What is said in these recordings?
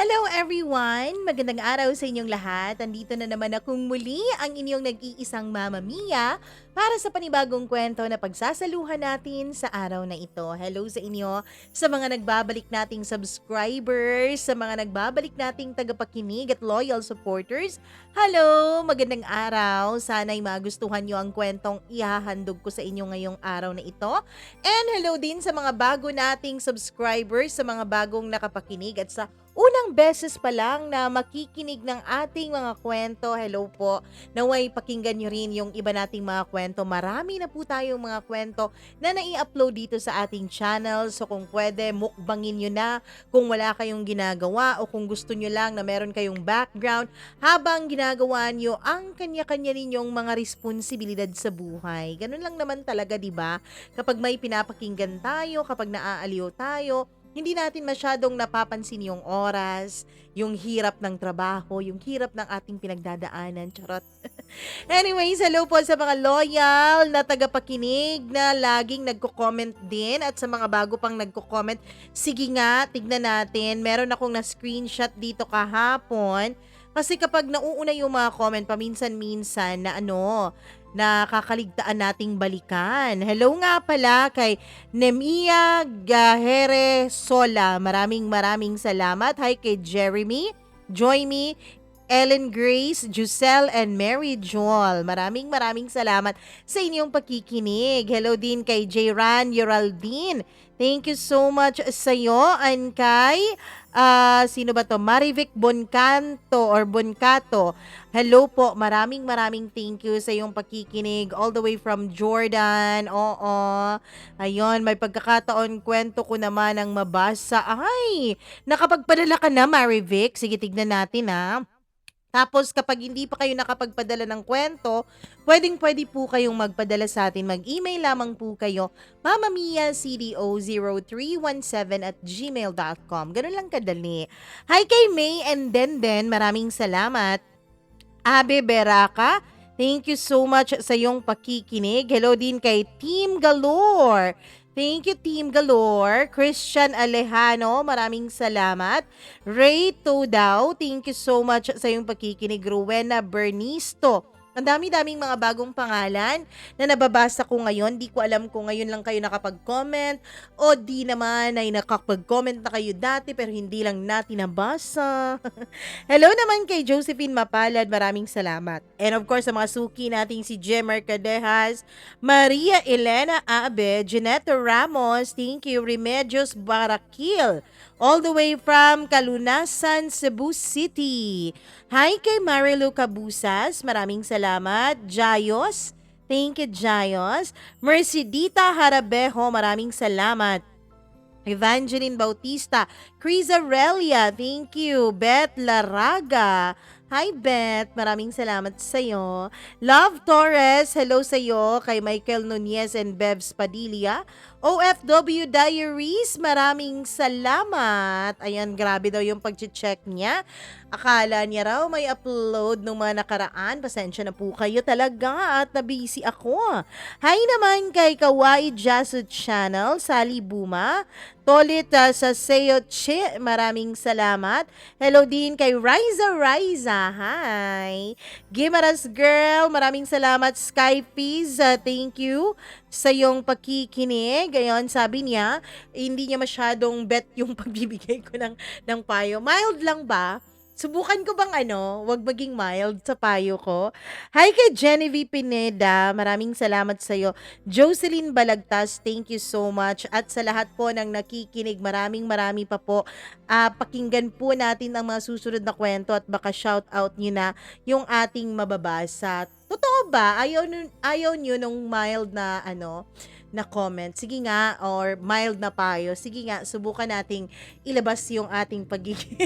Hello everyone! Magandang araw sa inyong lahat. Andito na naman akong muli ang inyong nag-iisang Mama Mia para sa panibagong kwento na pagsasaluhan natin sa araw na ito. Hello sa inyo, sa mga nagbabalik nating subscribers, sa mga nagbabalik nating tagapakinig at loyal supporters. Hello! Magandang araw! Sana'y magustuhan nyo ang kwentong ihahandog ko sa inyo ngayong araw na ito. And hello din sa mga bago nating subscribers, sa mga bagong nakapakinig at sa unang beses pa lang na makikinig ng ating mga kwento. Hello po. Naway pakinggan nyo rin yung iba nating mga kwento. Marami na po tayong mga kwento na nai-upload dito sa ating channel. So kung pwede, mukbangin nyo na kung wala kayong ginagawa o kung gusto nyo lang na meron kayong background habang ginagawa nyo ang kanya-kanya ninyong mga responsibilidad sa buhay. Ganun lang naman talaga, di ba? Kapag may pinapakinggan tayo, kapag naaaliw tayo, hindi natin masyadong napapansin yung oras, yung hirap ng trabaho, yung hirap ng ating pinagdadaanan. Charot. Anyways, hello po sa mga loyal na tagapakinig na laging nagko-comment din at sa mga bago pang nagko-comment. Sige nga, tignan natin. Meron akong na-screenshot dito kahapon. Kasi kapag nauuna yung mga comment, paminsan-minsan na nakakaligtaan nating balikan. Hello nga pala kay Nemia Gahere Sola. Maraming salamat. Hi kay Jeremy, Joyme, Ellen Grace, Giselle, and Mary Joel. Maraming salamat sa inyong pakikinig. Hello din kay Jayran Yoraldine. Thank you so much sa iyo. And kay, sino ba to? Marivic Boncanto or Boncato. Hello po. Maraming thank you sa iyong pakikinig all the way from Jordan. Oo. Ayun, may pagkakataon kwento ko naman ang mabasa. Ay, nakapagpadala ka na, Marivic. Sige, tignan natin Tapos kapag hindi pa kayo nakapagpadala ng kwento, pwede po kayong magpadala sa atin. Mag-email lamang po kayo, mamamiacdo0317@gmail.com. Ganun lang kadali. Hi kay May and Denden, maraming salamat. Abe Beraka, thank you so much sa iyong pakikinig. Hello din kay Team Galore. Thank you, Team Galore. Christian Alejano, maraming salamat. Ray Todaw, thank you so much sa iyong pakikinig. Rowena Bernisto. Ang dami-daming mga bagong pangalan na nababasa ko ngayon. Di ko alam kung ngayon lang kayo nakapag-comment o di naman ay nakapag-comment na kayo dati pero hindi lang natin nabasa. Hello naman kay Josephine Mapalad. Maraming salamat. And of course, sa mga suki nating si Jemer Cadejas, Maria Elena Abe, Jeanette Ramos, thank you, Remedios Barakil, all the way from Kalunasan, Cebu City. Hi kay Marilu Cabusas, maraming salamat. Jayos, thank you Jayos. Mercedita Harabejo, maraming salamat. Evangeline Bautista, Chris Aurelia, thank you. Beth Laraga, hi Beth, maraming salamat sa iyo. Love Torres, hello sa iyo. Kay Michael Nunez and Bevs Padilla. OFW Diaries, maraming salamat. Ayan, grabe daw yung pag-check niya. Akala niya raw may upload nung mga nakaraan. Pasensya na po kayo talaga at nabisi ako. Hi naman kay Kawaii Jasu Channel, Sally Buma, Tolit sa Seo Che, maraming salamat. Hello din kay Riza, hi. Gimaras Girl, maraming salamat. Sky Peas, thank you sa iyong pakikinig. Ngayon, sabi niya, hindi niya masyadong bet yung pagbibigay ko ng payo. Mild lang ba? Subukan ko bang wag maging mild sa payo ko? Hi kay Genevieve Pineda, maraming salamat sa iyo. Jocelyn Balagtas, thank you so much. At sa lahat po ng nakikinig, marami pa po. Pakinggan po natin ang mga susunod na kwento at baka shout out nyo na yung ating mababasa. Totoo ba? Ayaw nyo nung mild na na comment. Sige nga, or mild na payo. Sige nga, subukan nating ilabas yung ating pagiging.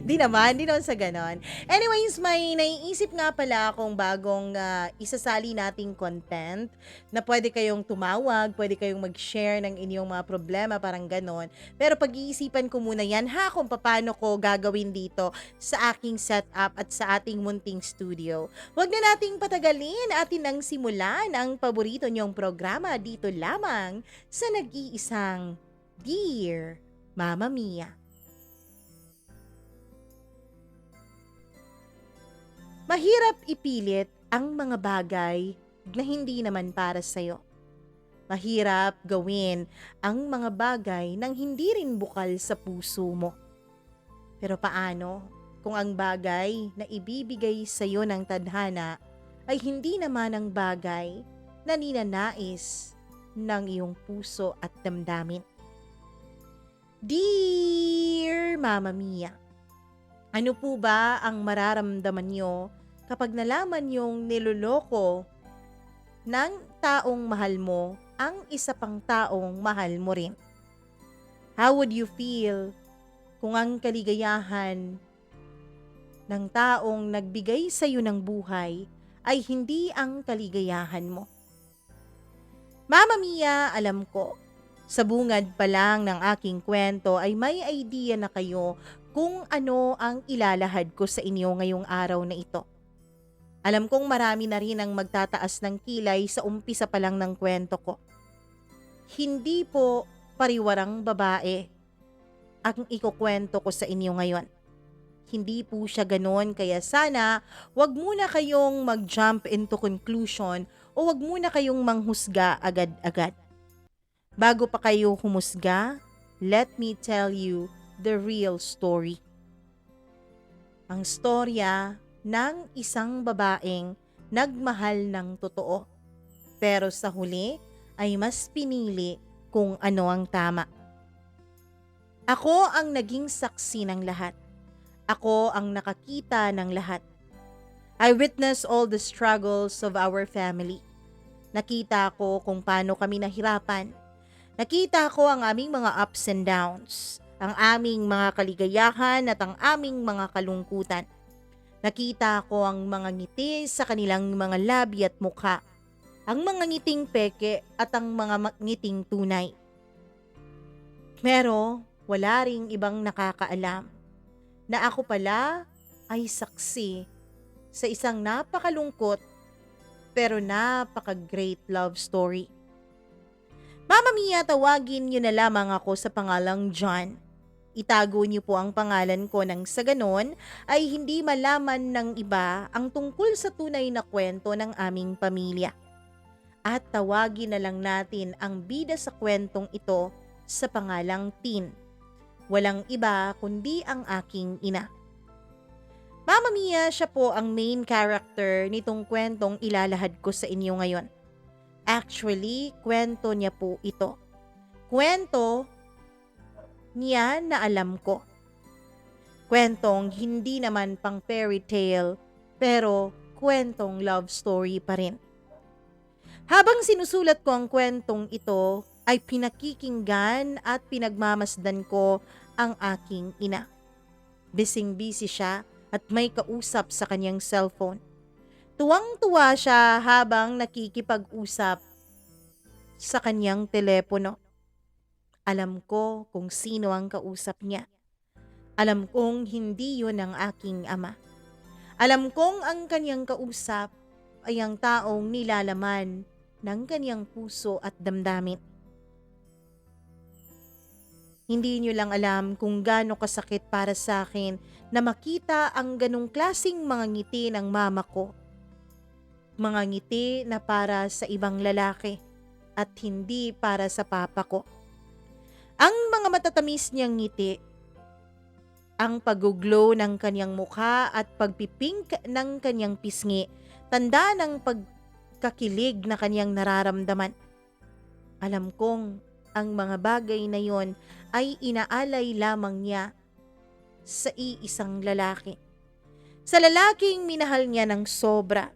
Di naman sa ganon. Anyways, may naiisip nga pala akong bagong isasali nating content na pwede kayong tumawag, pwede kayong mag-share ng inyong mga problema, parang ganon. Pero pag-iisipan ko muna yan kung paano ko gagawin dito sa aking setup at sa ating munting studio. Huwag na nating patagalin, atin nang simulan ang paborito niyong programa dito lamang sa nag-iisang Dear Mama Mia. Mahirap ipilit ang mga bagay na hindi naman para sa'yo. Mahirap gawin ang mga bagay nang hindi rin bukal sa puso mo. Pero paano kung ang bagay na ibibigay sa'yo ng tadhana ay hindi naman ang bagay na ninanais ng iyong puso at damdamin? Dear Mama Mia, ano po ba ang mararamdaman nyo kapag nalaman yung niloloko ng taong mahal mo ang isa pang taong mahal mo rin? How would you feel kung ang kaligayahan ng taong nagbigay sa iyo ng buhay ay hindi ang kaligayahan mo? Mama Mia, alam ko, sa bungad pa lang ng aking kwento ay may idea na kayo kung ano ang ilalahad ko sa inyo ngayong araw na ito. Alam kong marami na rin ang magtataas ng kilay sa umpisa pa lang ng kwento ko. Hindi po pariwarang babae ang ikukwento ko sa inyo ngayon. Hindi po siya ganoon, kaya sana wag muna kayong mag-jump into conclusion o wag muna kayong manghusga agad-agad. Bago pa kayo humusga, let me tell you the real story. Ang storya ng isang babaeng nagmahal ng totoo, pero sa huli ay mas pinili kung ano ang tama. Ako ang naging saksi ng lahat. Ako ang nakakita ng lahat. I witnessed all the struggles of our family. Nakita ko kung paano kami nahirapan. Nakita ko ang aming mga ups and downs, ang aming mga kaligayahan at ang aming mga kalungkutan. Nakita ko ang mga ngiti sa kanilang mga labi at mukha, ang mga ngiting peke at ang mga ngiting tunay. Pero wala ring ibang nakakaalam na ako pala ay saksi sa isang napakalungkot pero napaka-great love story. Mama Mia, tawagin niyo na lamang ako sa pangalang John. Itago niyo po ang pangalan ko nang sa ganon ay hindi malaman ng iba ang tungkol sa tunay na kwento ng aming pamilya. At tawagin na lang natin ang bida sa kwentong ito sa pangalang Tin. Walang iba kundi ang aking ina. Mama Mia, siya po ang main character nitong kwentong ilalahad ko sa inyo ngayon. Actually, kwento niya po ito. Kwento niya na alam ko. Kwentong hindi naman pang fairy tale, pero kwentong love story pa rin. Habang sinusulat ko ang kwentong ito, ay pinakikinggan at pinagmamasdan ko ang aking ina. Bising-busy siya at may kausap sa kanyang cellphone. Tuwang-tuwa siya habang nakikipag-usap sa kanyang telepono. Alam ko kung sino ang kausap niya. Alam kong hindi yun ang aking ama. Alam kong ang kanyang kausap ay ang taong nilalaman ng kanyang puso at damdamin. Hindi niyo lang alam kung gaano kasakit para sa akin na makita ang ganong klasing mga ngiti ng mama ko. Mga ngiti na para sa ibang lalaki at hindi para sa papa ko. Ang mga matatamis niyang ngiti, ang pag-glow ng kanyang mukha at pagpipink ng kanyang pisngi, tanda ng pagkakilig na kanyang nararamdaman. Alam kong ang mga bagay na yon ay inaalay lamang niya sa iisang lalaki. Sa lalaking minahal niya ng sobra,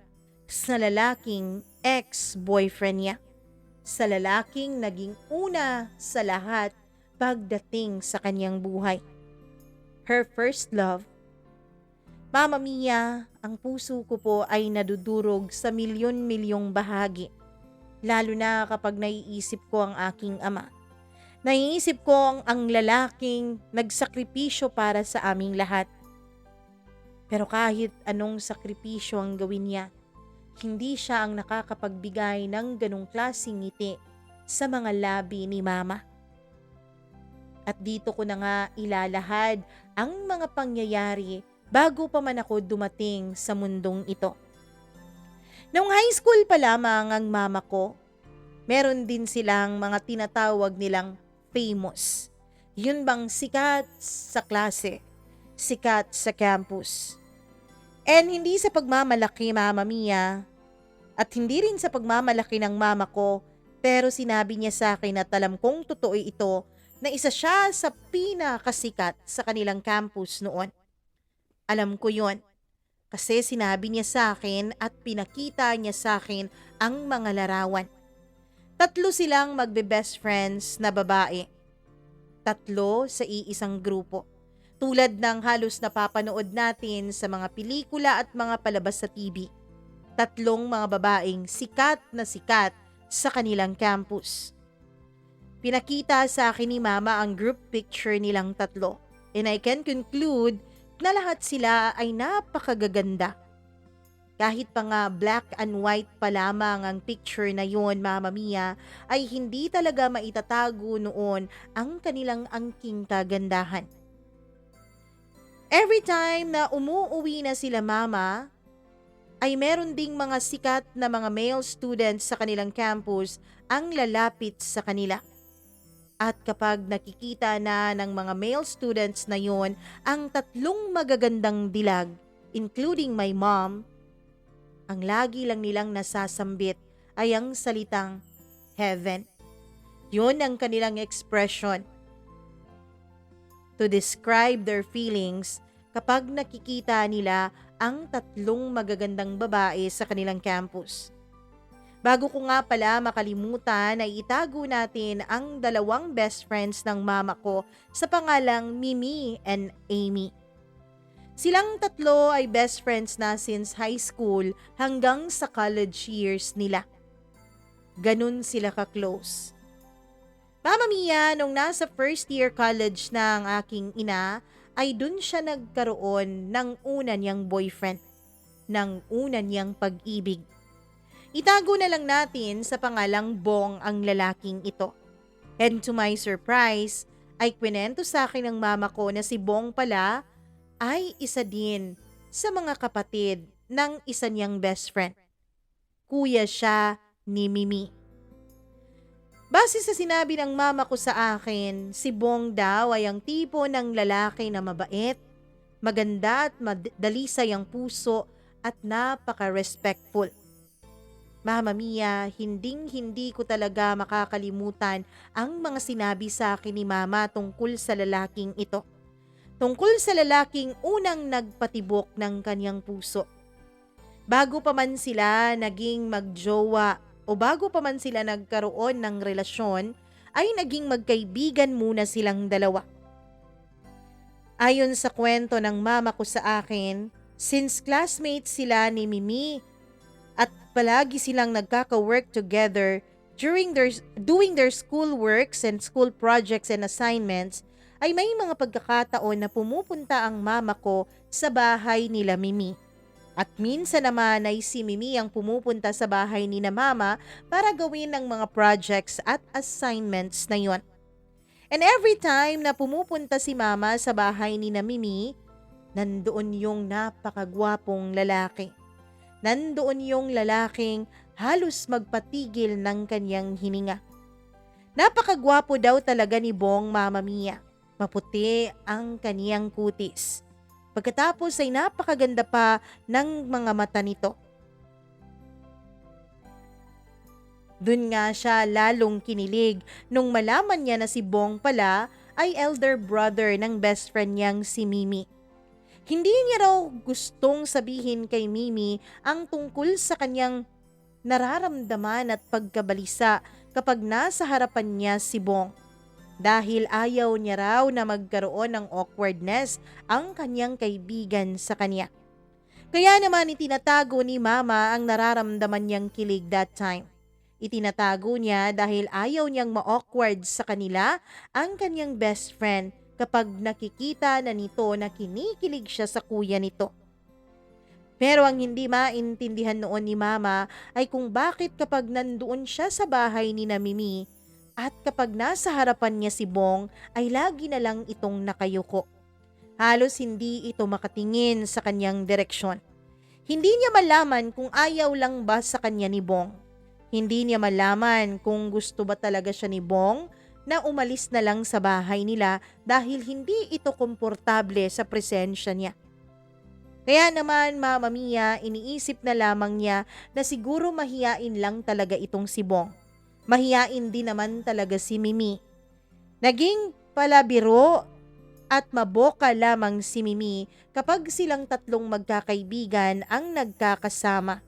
sa lalaking ex-boyfriend niya, sa lalaking naging una sa lahat pagdating sa kanyang buhay. Her first love. Mama Mia, ang puso ko po ay nadudurog sa milyon-milyong bahagi, lalo na kapag naiisip ko ang aking ama. Naiisip ko ang lalaking nagsakripisyo para sa aming lahat. Pero kahit anong sakripisyo ang gawin niya, hindi siya ang nakakapagbigay ng ganong klaseng ngiti sa mga labi ni mama. At dito ko na nga ilalahad ang mga pangyayari bago pa man ako dumating sa mundong ito. Nung high school pa lamang ang mama ko, meron din silang mga tinatawag nilang famous. Yun bang sikat sa klase, sikat sa campus. And hindi sa pagmamalaki, Mama Mia, at hindi rin sa pagmamalaki ng mama ko, pero sinabi niya sa akin at alam kong totoo ito na isa siya sa pinakasikat sa kanilang campus noon. Alam ko yon kasi sinabi niya sa akin at pinakita niya sa akin ang mga larawan. 3 silang magbe-best friends na babae. 3 sa iisang grupo. Tulad ng halos napapanood natin sa mga pelikula at mga palabas sa TV. 3 mga babaeng sikat na sikat sa kanilang campus. Pinakita sa akin ni Mama ang group picture nilang 3. And I can conclude na lahat sila ay napakagaganda. Kahit pa nga black and white pa lamang ang picture na yon, Mama Mia, ay hindi talaga maitatago noon ang kanilang angking kagandahan. Every time na umuuwi na sila, Mama, ay meron ding mga sikat na mga male students sa kanilang campus ang lalapit sa kanila. At kapag nakikita na ng mga male students na yon ang 3 magagandang dilag, including my mom, ang lagi lang nilang nasasambit ay ang salitang heaven. Yun ang kanilang expression to describe their feelings kapag nakikita nila ang 3 magagandang babae sa kanilang campus. Bago ko nga pala makalimutan ay itago natin ang 2 best friends ng mama ko sa pangalang Mimi and Amy. Silang 3 ay best friends na since high school hanggang sa college years nila. Ganun sila ka-close. Mama Mia, nung nasa first year college na ang aking ina, ay dun siya nagkaroon ng una niyang boyfriend, ng una niyang pag-ibig. Itago na lang natin sa pangalang Bong ang lalaking ito. And to my surprise, ay kwento sa akin ng mama ko na si Bong pala ay isa din sa mga kapatid ng isa niyang best friend. Kuya siya ni Mimi. Base sa sinabi ng mama ko sa akin, si Bong daw ay ang tipo ng lalaki na mabait, maganda at dalisay ang puso at napaka-respectful. Mama Mia, hindi ko talaga makakalimutan ang mga sinabi sa akin ni mama tungkol sa lalaking ito. Tungkol sa lalaking unang nagpatibok ng kanyang puso. Bago pa man sila naging magjowa o bago pa man sila nagkaroon ng relasyon, ay naging magkaibigan muna silang 2. Ayon sa kwento ng mama ko sa akin, since classmates sila ni Mimi at palagi silang nagkaka-work together doing their school works and school projects and assignments, ay may mga pagkakataon na pumupunta ang mama ko sa bahay nila Mimi. At minsan naman ay si Mimi ang pumupunta sa bahay ni na mama para gawin ang mga projects at assignments na yon. And every time na pumupunta si mama sa bahay ni na Mimi, nandoon yung napakagwapong lalaki. Nandoon yung lalaking halos magpatigil ng kanyang hininga. Napakagwapo daw talaga ni Bong, Mama Mia. Maputi ang kaniyang kutis. Pagkatapos ay napakaganda pa ng mga mata nito. Dun nga siya lalong kinilig nung malaman niya na si Bong pala ay elder brother ng best friend niyang si Mimi. Hindi niya raw gustong sabihin kay Mimi ang tungkol sa kanyang nararamdaman at pagkabalisa kapag nasa harapan niya si Bong. Dahil ayaw niya raw na magkaroon ng awkwardness ang kanyang kaibigan sa kanya. Kaya naman itinatago ni Mama ang nararamdaman niyang kilig that time. Itinatago niya dahil ayaw niyang ma-awkward sa kanila ang kanyang best friend kapag nakikita na nito na kinikilig siya sa kuya nito. Pero ang hindi maintindihan noon ni Mama ay kung bakit kapag nandoon siya sa bahay ni na Mimi at kapag nasa harapan niya si Bong ay lagi na lang itong nakayuko. Halos hindi ito makatingin sa kanyang direksyon. Hindi niya malaman kung ayaw lang ba sa kanya ni Bong. Hindi niya malaman kung gusto ba talaga siya ni Bong na umalis na lang sa bahay nila dahil hindi ito komportable sa presensya niya. Kaya naman Mama Mia, iniisip na lamang niya na siguro mahiyain lang talaga itong si Bong. Mahiyain din naman talaga si Mimi. Naging palabiro at maboka lamang si Mimi kapag silang tatlong magkakaibigan ang nagkakasama.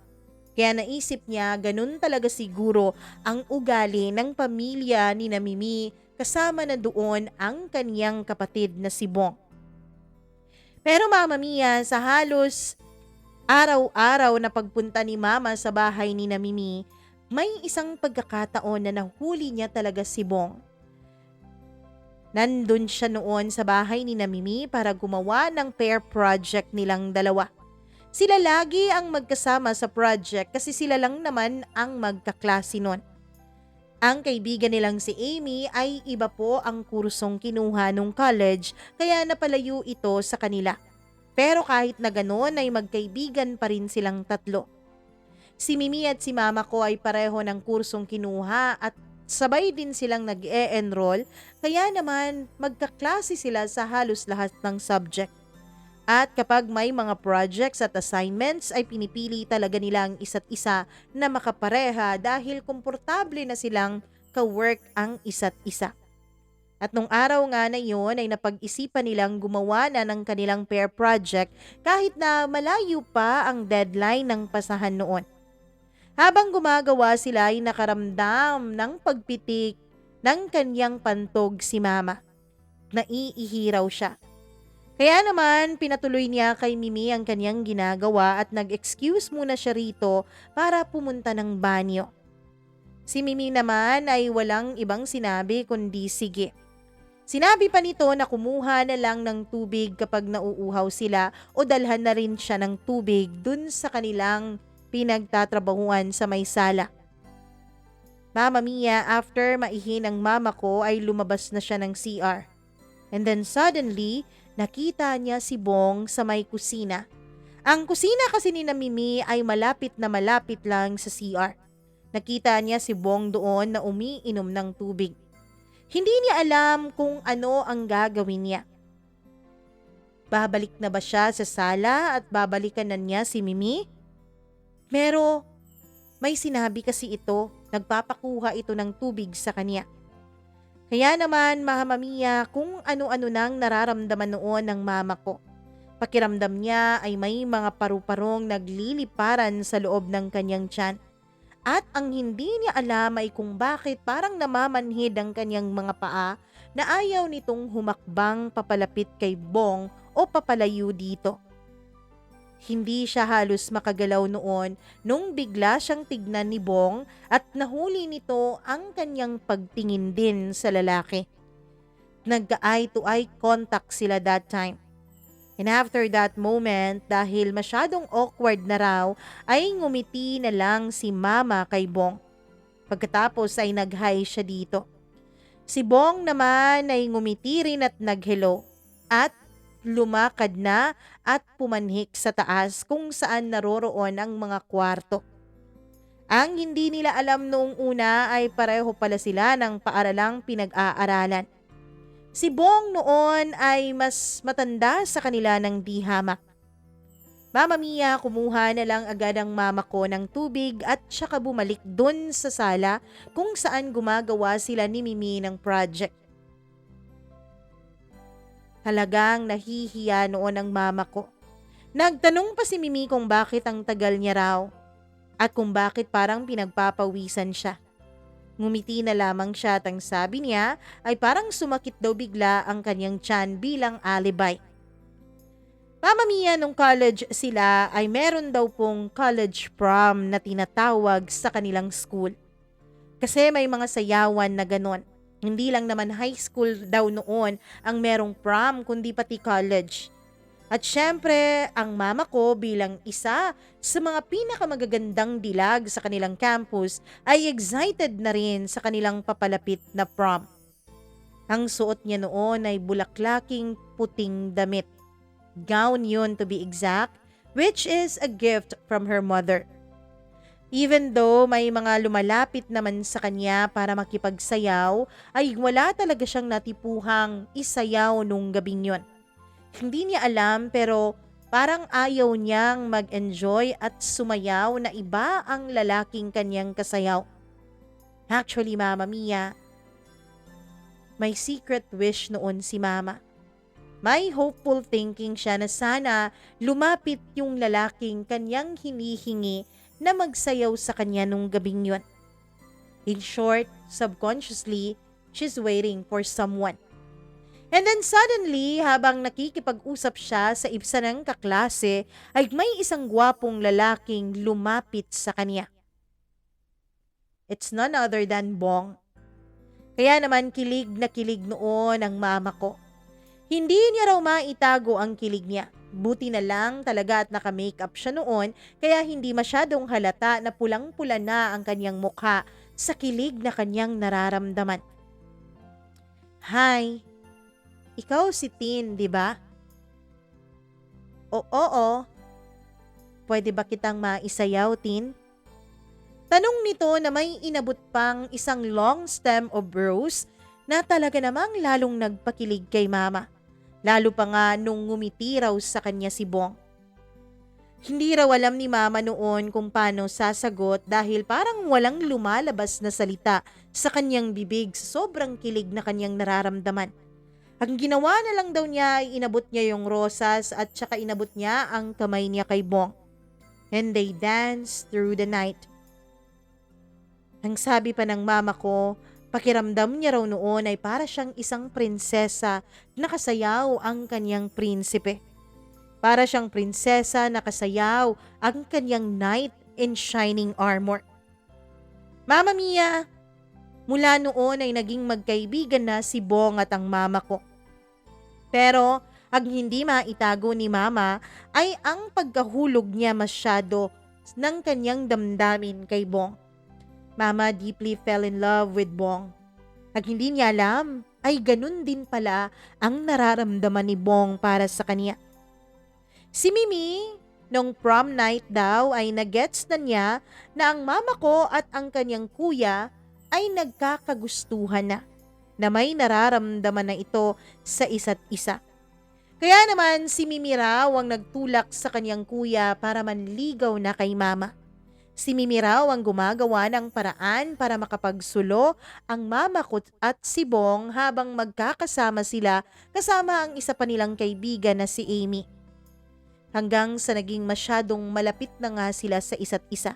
Kaya naisip niya ganun talaga siguro ang ugali ng pamilya ni na Mimi kasama na doon ang kaniyang kapatid na si Bong. Pero Mama Mia, sa halos araw-araw na pagpunta ni Mama sa bahay ni na Mimi, may isang pagkakataon na nahuli niya talaga si Bong. Nandun siya noon sa bahay ni na Mimi para gumawa ng pair project nilang dalawa. Sila lagi ang magkasama sa project kasi sila lang naman ang magkaklase nun. Ang kaibigan nilang si Amy ay iba po ang kursong kinuha nung college kaya napalayo ito sa kanila. Pero kahit na ganoon ay magkaibigan pa rin silang tatlo. Si Mimi at si Mama ko ay pareho ng kursong kinuha at sabay din silang nag-e-enroll kaya naman magkaklase sila sa halos lahat ng subject. At kapag may mga projects at assignments ay pinipili talaga nila ang isa't isa na makapareha dahil komportable na silang ka-work ang isa't isa. At nung araw nga na yun ay napag-isipan nilang gumawa na ng kanilang pair project kahit na malayo pa ang deadline ng pasahan noon. Habang gumagawa sila ay nakaramdam ng pagpitik ng kanyang pantog si Mama. Naiihiraw siya. Kaya naman pinatuloy niya kay Mimi ang kanyang ginagawa at nag-excuse muna siya rito para pumunta ng banyo. Si Mimi naman ay walang ibang sinabi kundi sige. Sinabi pa nito na kumuha na lang ng tubig kapag nauuhaw sila o dalhan na rin siya ng tubig dun sa kanilang pinagtatrabahuan sa may sala. Mama Mia, after maihin ang mama ko ay lumabas na siya ng CR. And then suddenly, nakita niya si Bong sa may kusina. Ang kusina kasi ni na Mimi ay malapit na malapit lang sa CR. Nakita niya si Bong doon na umiinom ng tubig. Hindi niya alam kung ano ang gagawin niya. Babalik na ba siya sa sala at babalikan na niya si Mimi? Pero may sinabi kasi ito, nagpapakuha ito ng tubig sa kanya. Kaya naman Mama Mia, kung ano-ano nang nararamdaman noon ng mama ko. Pakiramdam niya ay may mga paru-parong nagliliparan sa loob ng kanyang tiyan. At ang hindi niya alam ay kung bakit parang namamanhid ang kanyang mga paa na ayaw nitong humakbang papalapit kay Bong o papalayo dito. Hindi siya halos makagalaw noon nung bigla siyang tignan ni Bong at nahuli nito ang kanyang pagtingin din sa lalaki. Nagka-eye to eye contact sila that time. And after that moment, dahil masyadong awkward na raw, ay ngumiti na lang si Mama kay Bong. Pagkatapos ay nag-hi siya dito. Si Bong naman ay ngumiti rin at nag-hello. At lumakad na at pumanhik sa taas kung saan naroroon ang mga kwarto. Ang hindi nila alam noong una ay pareho pala sila ng paaralang pinag-aaralan. Si Bong noon ay mas matanda sa kanila ng di hamak. Mama Mia, kumuha na lang agad ang mama ko ng tubig at saka bumalik dun sa sala kung saan gumagawa sila ni Mimi ng project. Talagang nahihiya noon ang mama ko. Nagtanong pa si Mimi kung bakit ang tagal niya raw at kung bakit parang pinagpapawisan siya. Ngumiti na lamang siya at ang sabi niya ay parang sumakit daw bigla ang kanyang tiyan bilang alibi. Mama Mia, nung college sila ay meron daw pong college prom na tinatawag sa kanilang school. Kasi may mga sayawan na ganon. Hindi lang naman high school daw noon ang merong prom kundi pati college. At syempre, ang mama ko bilang isa sa mga pinakamagagandang dilag sa kanilang campus ay excited na rin sa kanilang papalapit na prom. Ang suot niya noon ay bulaklaking puting damit. Gown yun to be exact, which is a gift from her mother. Even though may mga lumalapit naman sa kanya para makipagsayaw, ay wala talaga siyang natipuhang isayaw nung gabing yon. Hindi niya alam pero parang ayaw niyang mag-enjoy at sumayaw na iba ang lalaking kanyang kasayaw. Actually, Mama Mia, may secret wish noon si Mama. May hopeful thinking siya na sana lumapit yung lalaking kanyang hinihingi na magsayaw sa kanya nung gabing yun. In short, subconsciously, she's waiting for someone. And then suddenly, habang nakikipag-usap siya sa isa ng kaklase, ay may isang gwapong lalaking lumapit sa kanya. It's none other than Bong. Kaya naman kilig na kilig noon ang mama ko. Hindi niya raw maitago ang kilig niya. Buti na lang talaga at naka-makeup siya noon kaya hindi masyadong halata na pulang-pula na ang kanyang mukha sa kilig na kanyang nararamdaman. Hi, ikaw si Tin, di ba? Oo. Pwede ba kitang maisayaw, Tin? Tanong nito na may inabot pang isang long stem of rose na talaga namang lalong nagpakilig kay mama. Lalo pa nga nung ngumiti raw sa kanya si Bong. Hindi raw alam ni mama noon kung paano sasagot dahil parang walang lumalabas na salita sa kanyang bibig sa sobrang kilig na kanyang nararamdaman. Ang ginawa na lang daw niya ay inabot niya yung rosas at saka inabot niya ang kamay niya kay Bong. And they danced through the night. Ang sabi pa ng mama ko, pakiramdam niya raw noon ay para siyang isang prinsesa na kasayaw ang kanyang prinsipe. Para siyang prinsesa na kasayaw ang kanyang knight in shining armor. Mama Mia, mula noon ay naging magkaibigan na si Bong at ang mama ko. Pero ang hindi maitago ni mama ay ang pagkahulog niya masyado ng kanyang damdamin kay Bong. Mama deeply fell in love with Bong. At hindi niya alam ay ganun din pala ang nararamdaman ni Bong para sa kanya. Si Mimi, nung prom night daw ay nagets na niya na ang mama ko at ang kanyang kuya ay nagkakagustuhan na may nararamdaman na ito sa isa't isa. Kaya naman si Mimi raw ang nagtulak sa kanyang kuya para manligaw na kay mama. Si Mimi raw ang gumagawa ng paraan para makapagsulo ang mama ko at si Bong habang magkakasama sila kasama ang isa pa nilang kaibigan na si Amy. Hanggang sa naging masyadong malapit na nga sila sa isa't isa.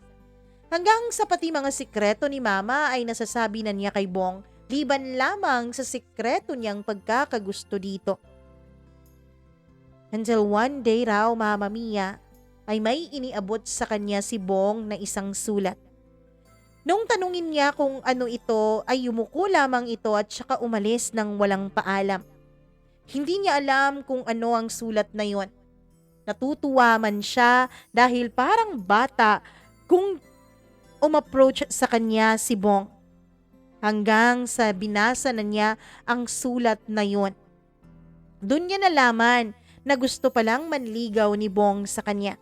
Hanggang sa pati mga sikreto ni mama ay nasasabi na niya kay Bong liban lamang sa sikreto niyang pagkakagusto dito. Until one day raw, Mama Mia, ay may iniabot sa kanya si Bong na isang sulat. Nung tanungin niya kung ano ito ay yumuko lamang ito at saka umalis ng walang paalam. Hindi niya alam kung ano ang sulat na yon. Natutuwa man siya dahil parang bata kung umapproach sa kanya si Bong. Hanggang sa binasa na niya ang sulat na yon. Doon niya nalaman na gusto palang manligaw ni Bong sa kanya.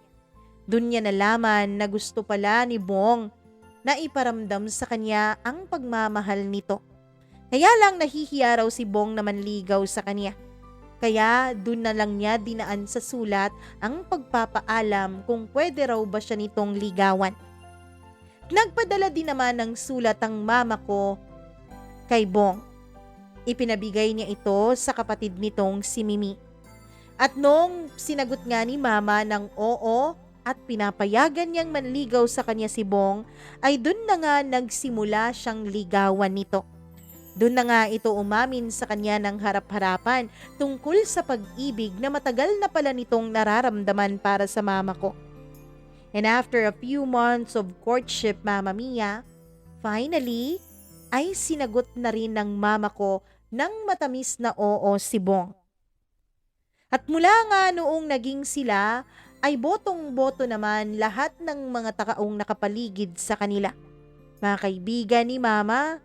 Doon niya nalaman na gusto pala ni Bong na iparamdam sa kanya ang pagmamahal nito. Kaya lang nahihiya raw si Bong na manligaw sa kanya. Kaya doon na lang niya dinaan sa sulat ang pagpapaalam kung pwede raw ba siya nitong ligawan. Nagpadala din naman ng sulat ang mama ko kay Bong. Ipinabigay niya ito sa kapatid nitong si Mimi. At nung sinagot nga ni mama ng oo at pinapayagan niyang manligaw sa kanya si Bong, ay dun na nga nagsimula siyang ligawan nito. Dun na nga ito umamin sa kanya ng harap-harapan tungkol sa pag-ibig na matagal na pala nitong nararamdaman para sa mama ko. And after a few months of courtship, Mama Mia, finally ay sinagot na rin ng mama ko ng matamis na oo si Bong. At mula nga noong naging sila, ay botong-boto naman lahat ng mga takaong nakapaligid sa kanila. Mga kaibigan ni mama,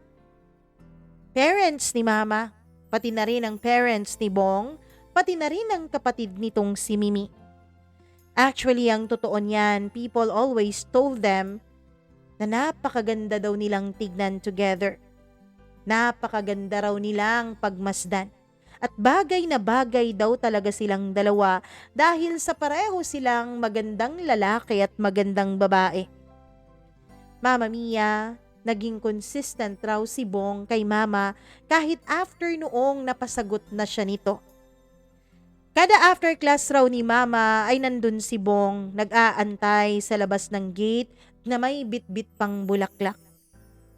parents ni mama, pati na rin ang parents ni Bong, pati na rin ang kapatid nitong si Mimi. Actually, ang totoo niyan, people always told them na napakaganda daw nilang tignan together. Napakaganda raw nilang pagmasdan. At bagay na bagay daw talaga silang dalawa dahil sa pareho silang magandang lalaki at magandang babae. Mama Mia, naging consistent raw si Bong kay Mama kahit after noong napasagot na siya nito. Kada after class raw ni Mama ay nandun si Bong nag-aantay sa labas ng gate na may bitbit pang bulaklak.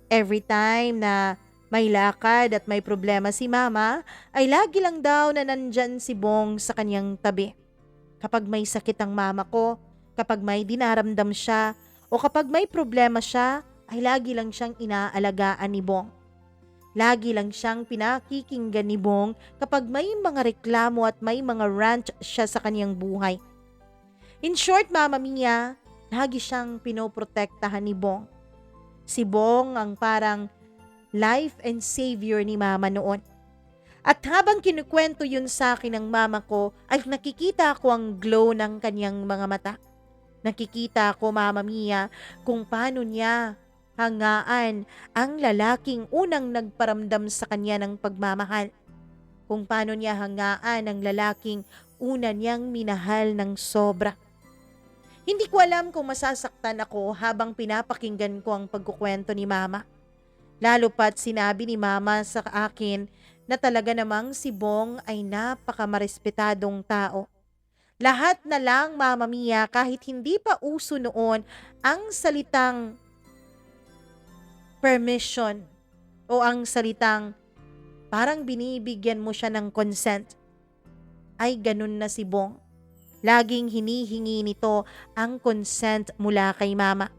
Every time na may lakad at may problema si Mama, ay lagi lang daw na nandyan si Bong sa kanyang tabi. Kapag may sakit ang mama ko, kapag may dinaramdam siya, o kapag may problema siya, ay lagi lang siyang inaalagaan ni Bong. Lagi lang siyang pinakikinggan ni Bong kapag may mga reklamo at may mga rant siya sa kanyang buhay. In short, Mama Mia, lagi siyang pinoprotektahan ni Bong. Si Bong ang parang life and savior ni Mama noon. At habang kinukwento yun sa akin ng mama ko, ay nakikita ko ang glow ng kanyang mga mata. Nakikita ko, Mama Mia, kung paano niya hangaan ang lalaking unang nagparamdam sa kanya ng pagmamahal. Kung paano niya hangaan ang lalaking una niyang minahal ng sobra. Hindi ko alam kung masasaktan ako habang pinapakinggan ko ang pagkukwento ni Mama. Lalo pa't sinabi ni Mama sa akin na talaga namang si Bong ay napakamarespetadong tao. Lahat na lang, Mama Mia, kahit hindi pa uso noon ang salitang permission o ang salitang parang binibigyan mo siya ng consent, ay ganun na si Bong. Laging hinihingi nito ang consent mula kay Mama.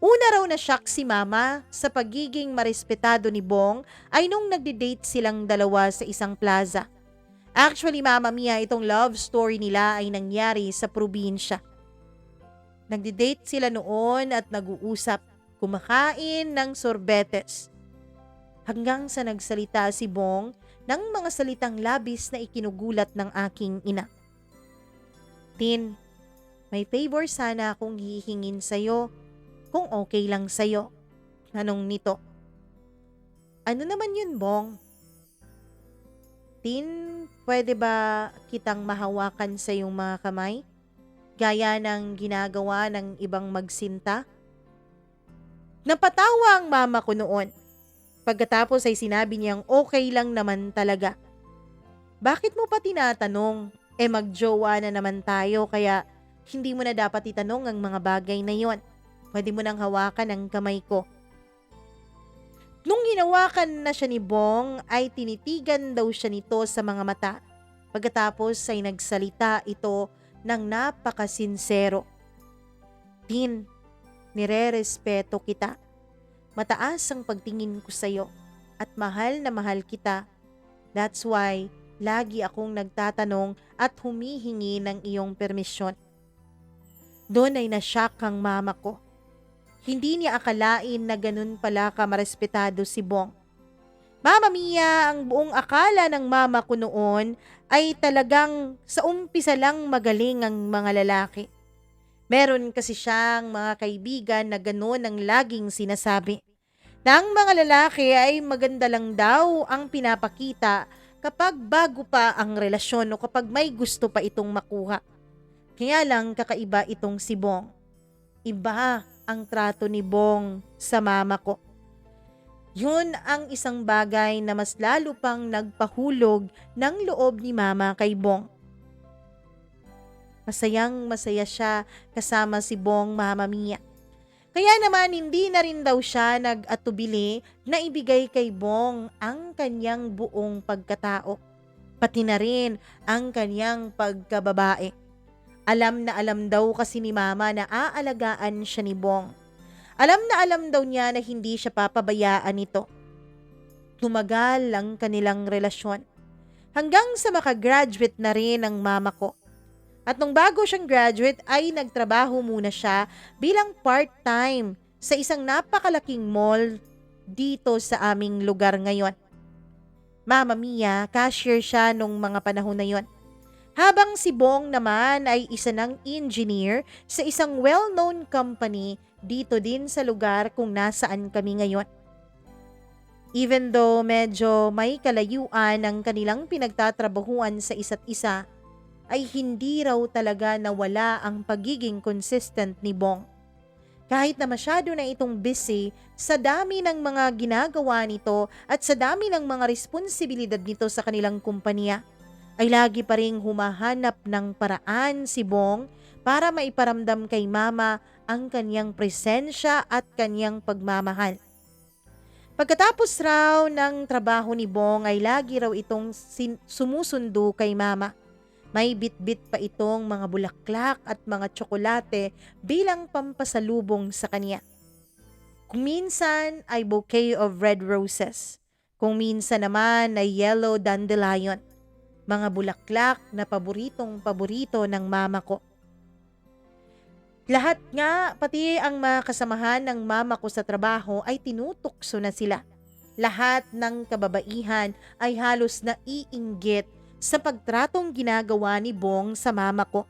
Una raw na shock si Mama sa pagiging marespetado ni Bong ay nung nagde-date silang dalawa sa isang plaza. Actually, Mama Mia, itong love story nila ay nangyari sa probinsya. Nagde-date sila noon at nag-uusap, kumakain ng sorbetes. Hanggang sa nagsalita si Bong ng mga salitang labis na ikinugulat ng aking ina. Tin, may favor sana akong hihingin sa'yo kung okay lang sa'yo. Anong nito? Ano naman yun, Bong? Tin, pwede ba kitang mahawakan sa iyong mga kamay? Gaya ng ginagawa ng ibang magsinta? Napatawa ang mama ko noon. Pagkatapos ay sinabi niyang okay lang naman talaga. Bakit mo pa tinatanong? Magjowa na naman tayo kaya hindi mo na dapat itanong ang mga bagay na yon. Pwede mo nang hawakan ang kamay ko. Nung hinawakan na siya ni Bong ay tinitigan daw siya nito sa mga mata. Pagkatapos ay nagsalita ito ng napakasinsero. Tin, nire-respeto kita. Mataas ang pagtingin ko sa'yo at mahal na mahal kita. That's why lagi akong nagtatanong at humihingi ng iyong permisyon. Doon ay nashock ang mama ko. Hindi niya akalain na ganun pala kamarespetado si Bong. Mama Mia, ang buong akala ng mama ko noon ay talagang sa umpisa lang magaling ang mga lalaki. Meron kasi siyang mga kaibigan na gano'n ang laging sinasabi. Na ang mga lalaki ay maganda lang daw ang pinapakita kapag bago pa ang relasyon o kapag may gusto pa itong makuha. Kaya lang kakaiba itong si Bong. Iba ang trato ni Bong sa mama ko. Yun ang isang bagay na mas lalo pang nagpahulog ng loob ni Mama kay Bong. Masayang masaya siya kasama si Bong, Mama Mia. Kaya naman hindi na rin daw siya nag-atubili na ibigay kay Bong ang kanyang buong pagkatao, pati na rin ang kanyang pagkababae. Alam na alam daw kasi ni Mama na aalagaan siya ni Bong. Alam na alam daw niya na hindi siya papabayaan nito. Tumagal ang kanilang relasyon. Hanggang sa makagraduate na rin ang mama ko. At nung bago siyang graduate ay nagtrabaho muna siya bilang part-time sa isang napakalaking mall dito sa aming lugar ngayon. Mama Mia, cashier siya nung mga panahon na yon. Habang si Bong naman ay isa ng engineer sa isang well-known company dito din sa lugar kung nasaan kami ngayon. Even though medyo may kalayuan ang kanilang pinagtatrabahuan sa isa't isa, ay hindi raw talaga nawala ang pagiging consistent ni Bong. Kahit na masyado na itong busy sa dami ng mga ginagawa nito at sa dami ng mga responsibilidad nito sa kanilang kumpanya, ay lagi pa ring humahanap ng paraan si Bong para maiparamdam kay Mama ang kanyang presensya at kanyang pagmamahal. Pagkatapos raw ng trabaho ni Bong ay lagi raw itong sumusundo kay Mama. May bitbit pa itong mga bulaklak at mga tsokolate bilang pampasalubong sa kanya. Kung minsan ay bouquet of red roses. Kung minsan naman ay yellow dandelion. Mga bulaklak na paboritong-paborito ng mama ko. Lahat nga, pati ang mga kasamahan ng mama ko sa trabaho ay tinutukso na sila. Lahat ng kababaihan ay halos naiinggit sa pagtratong ginagawa ni Bong sa mama ko.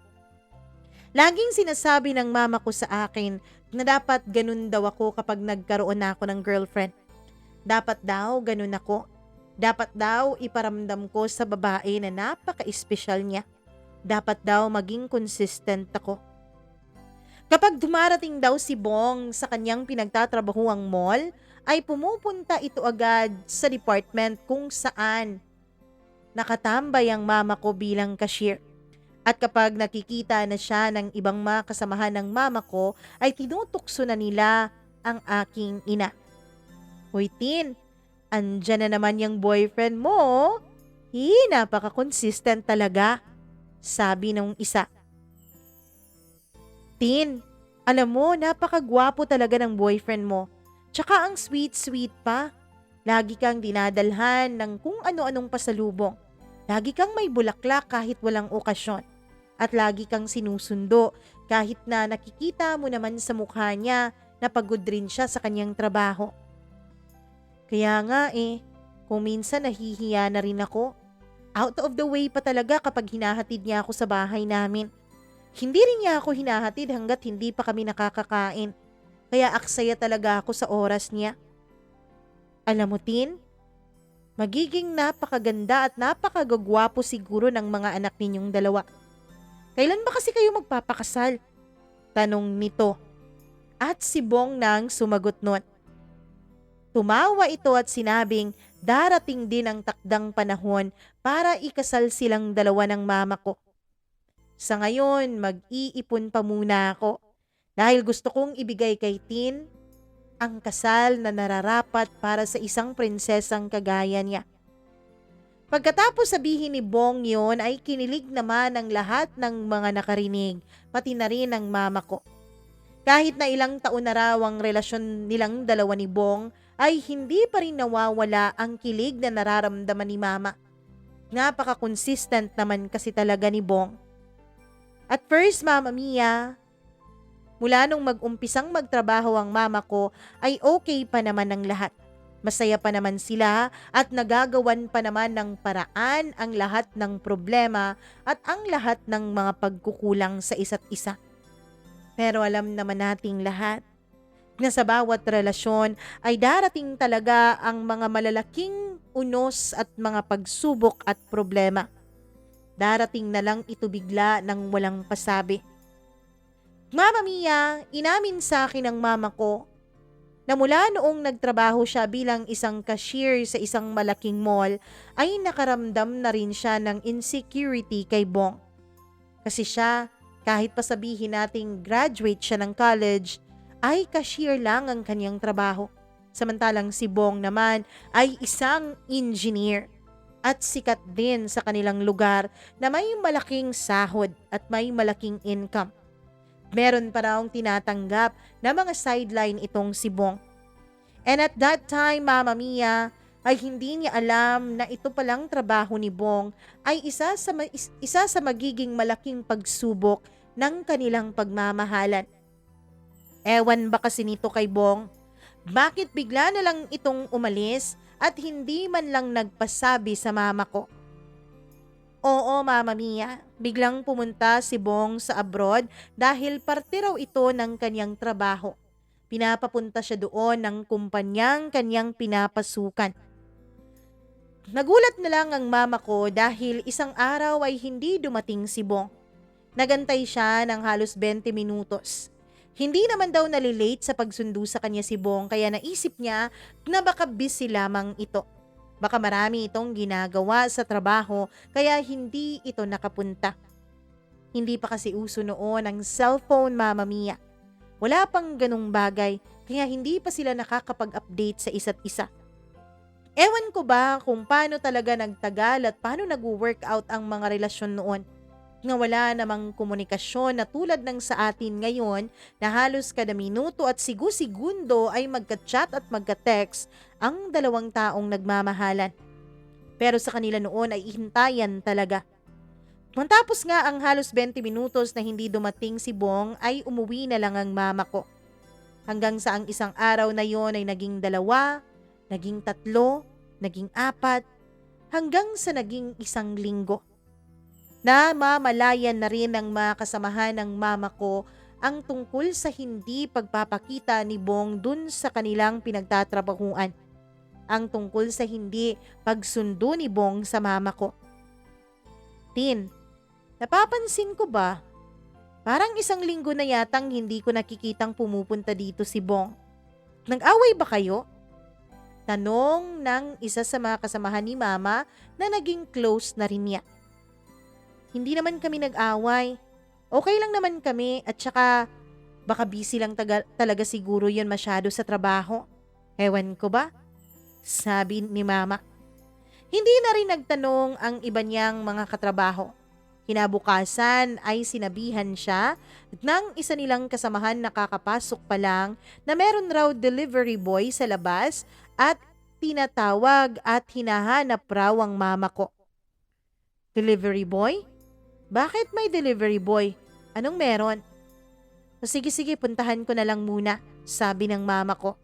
Laging sinasabi ng mama ko sa akin na dapat ganun daw ako kapag nagkaroon na ako ng girlfriend. Dapat daw ganun ako. Dapat daw iparamdam ko sa babae na napaka-espesyal niya. Dapat daw maging consistent ako. Kapag dumarating daw si Bong sa kanyang pinagtatrabahuang mall, ay pumupunta ito agad sa department kung saan nakatambay ang mama ko bilang cashier. At kapag nakikita na siya ng ibang mga kasamahan ng mama ko, ay tinutukso na nila ang aking ina. Hoy Tin, andyan na naman yung boyfriend mo. Napaka-consistent talaga, sabi ng isa. Tin, alam mo, napakagwapo talaga ng boyfriend mo. Tsaka ang sweet-sweet pa. Lagi kang dinadalhan ng kung ano-anong pasalubong. Lagi kang may bulaklak kahit walang okasyon. At lagi kang sinusundo kahit na nakikita mo naman sa mukha niya na pagod rin siya sa kanyang trabaho. Kaya nga kung minsan nahihiya na rin ako. Out of the way pa talaga kapag hinahatid niya ako sa bahay namin. Hindi rin niya ako hinahatid hanggat hindi pa kami nakakakain. Kaya aksaya talaga ako sa oras niya. Alam mo, Tin, magiging napakaganda at napakagagwapo siguro ng mga anak ninyong dalawa. Kailan ba kasi kayo magpapakasal? Tanong nito. At si Bong nang sumagot nun. Tumawa ito at sinabing darating din ang takdang panahon para ikasal silang dalawa ng mama ko. Sa ngayon, mag-iipon pa muna ako dahil gusto kong ibigay kay Tin ang kasal na nararapat para sa isang prinsesang kagaya niya. Pagkatapos sabihin ni Bong yon ay kinilig naman ang lahat ng mga nakarinig, pati na rin ang mama ko. Kahit na ilang taon na raw ang relasyon nilang dalawa ni Bong, ay hindi pa rin nawawala ang kilig na nararamdaman ni mama. Napaka-consistent naman kasi talaga ni Bong. At first, Mama Mia, mula nung mag-umpisang magtrabaho ang mama ko ay okay pa naman ang lahat. Masaya pa naman sila at nagagawan pa naman ng paraan ang lahat ng problema at ang lahat ng mga pagkukulang sa isa't isa. Pero alam naman nating lahat na sa bawat relasyon ay darating talaga ang mga malalaking unos at mga pagsubok at problema. Darating na lang ito bigla ng walang pasabi. Mama Mia, inamin sa akin ng mama ko na mula noong nagtrabaho siya bilang isang cashier sa isang malaking mall ay nakaramdam na rin siya ng insecurity kay Bong. Kasi siya, kahit pa sabihin nating graduate siya ng college, ay cashier lang ang kanyang trabaho. Samantalang si Bong naman ay isang engineer at sikat din sa kanilang lugar na may malaking sahod at may malaking income. Meron pa raong tinatanggap na mga sideline itong si Bong. And at that time, Mama Mia, ay hindi niya alam na ito palang trabaho ni Bong ay isa sa magiging malaking pagsubok ng kanilang pagmamahalan. Ewan ba kasi nito kay Bong? Bakit bigla na lang itong umalis at hindi man lang nagpasabi sa mama ko. Oo, Mama Mia. Biglang pumunta si Bong sa abroad dahil parte raw ito ng kanyang trabaho. Pinapapunta siya doon ng kumpanyang kanyang pinapasukan. Nagulat na lang ang mama ko dahil isang araw ay hindi dumating si Bong. Nagantay siya ng halos 20 minutos. Hindi naman daw nalilate sa pagsundo sa kanya si Bong kaya naisip niya na baka busy lamang ito. Baka marami itong ginagawa sa trabaho kaya hindi ito nakapunta. Hindi pa kasi uso noon ang cellphone, Mama Mia. Wala pang ganung bagay kaya hindi pa sila nakakapag-update sa isa't isa. Ewan ko ba kung paano talaga nagtagal at paano nag-workout ang mga relasyon noon. Nga wala namang komunikasyon na tulad ng sa atin ngayon na halos kada minuto at segundo ay magka-chat at magka-text ang dalawang taong nagmamahalan. Pero sa kanila noon ay ihintayan talaga. Matapos nga ang halos 20 minutos na hindi dumating si Bong ay umuwi na lang ang mama ko. Hanggang sa ang isang araw na yon ay naging 2, naging 3, naging 4, hanggang sa naging 1 linggo. Namamalayan na rin ng mga kasamahan ng mama ko ang tungkol sa hindi pagpapakita ni Bong dun sa kanilang pinagtatrabahuan. Ang tungkol sa hindi pagsundo ni Bong sa mama ko. Tin, napapansin ko ba? Parang 1 linggo na yatang hindi ko nakikitang pumupunta dito si Bong. Nag-away ba kayo? Tanong ng isa sa mga kasamahan ni mama na naging close na rin niya. Hindi naman kami nag-away. Okay lang naman kami at saka baka busy lang talaga siguro yun masyado sa trabaho. Ewan ko ba? Sabi ni mama. Hindi na rin nagtanong ang iba niyang mga katrabaho. Kinabukasan ay sinabihan siya ng isa nilang kasamahan na kakapasok pa lang na meron raw delivery boy sa labas at tinatawag at hinahanap raw ang mama ko. Delivery boy? Bakit may delivery boy? Anong meron? Sige, puntahan ko na lang muna, sabi ng mama ko.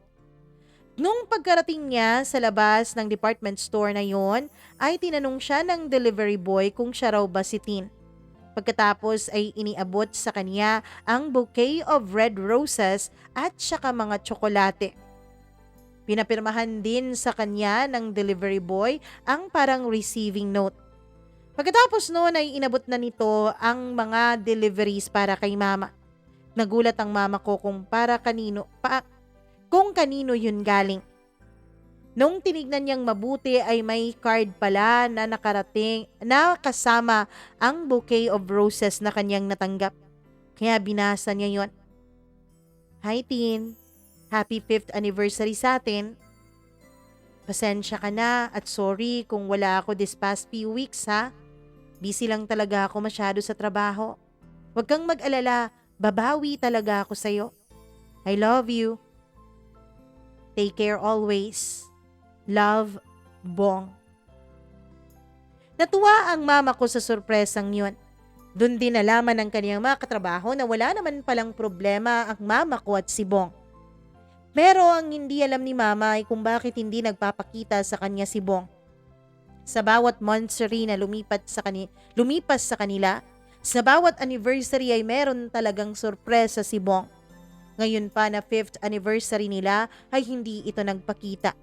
Nung pagkarating niya sa labas ng department store na yon, ay tinanong siya ng delivery boy kung siya raw ba si Tin. Pagkatapos ay iniabot sa kanya ang bouquet of red roses at saka mga tsokolate. Pinapirmahan din sa kanya ng delivery boy ang parang receiving note. Pagkatapos noon ay inabot na nito ang mga deliveries para kay mama. Nagulat ang mama ko kung kanino yun galing. Nung tinignan niyang mabuti ay may card pala na nakarating na kasama ang bouquet of roses na kanyang natanggap. Kaya binasa niya yon. Hi Tin, happy 5th anniversary sa atin. Pasensya ka na at sorry kung wala ako this past few weeks ha. Busy lang talaga ako masyado sa trabaho. Huwag kang mag-alala, babawi talaga ako sa'yo. I love you. Take care always. Love, Bong. Natuwa ang mama ko sa sorpresang yun. Doon din nalaman ng kaniyang mga katrabaho na wala naman palang problema ang mama ko at si Bong. Pero ang hindi alam ni mama ay kung bakit hindi nagpapakita sa kanya si Bong. Sa bawat monthsary na lumipas sa kanila, sa bawat anniversary ay meron talagang sorpresa si Bong. Ngayon pa na 5th anniversary nila ay hindi ito nagpakita.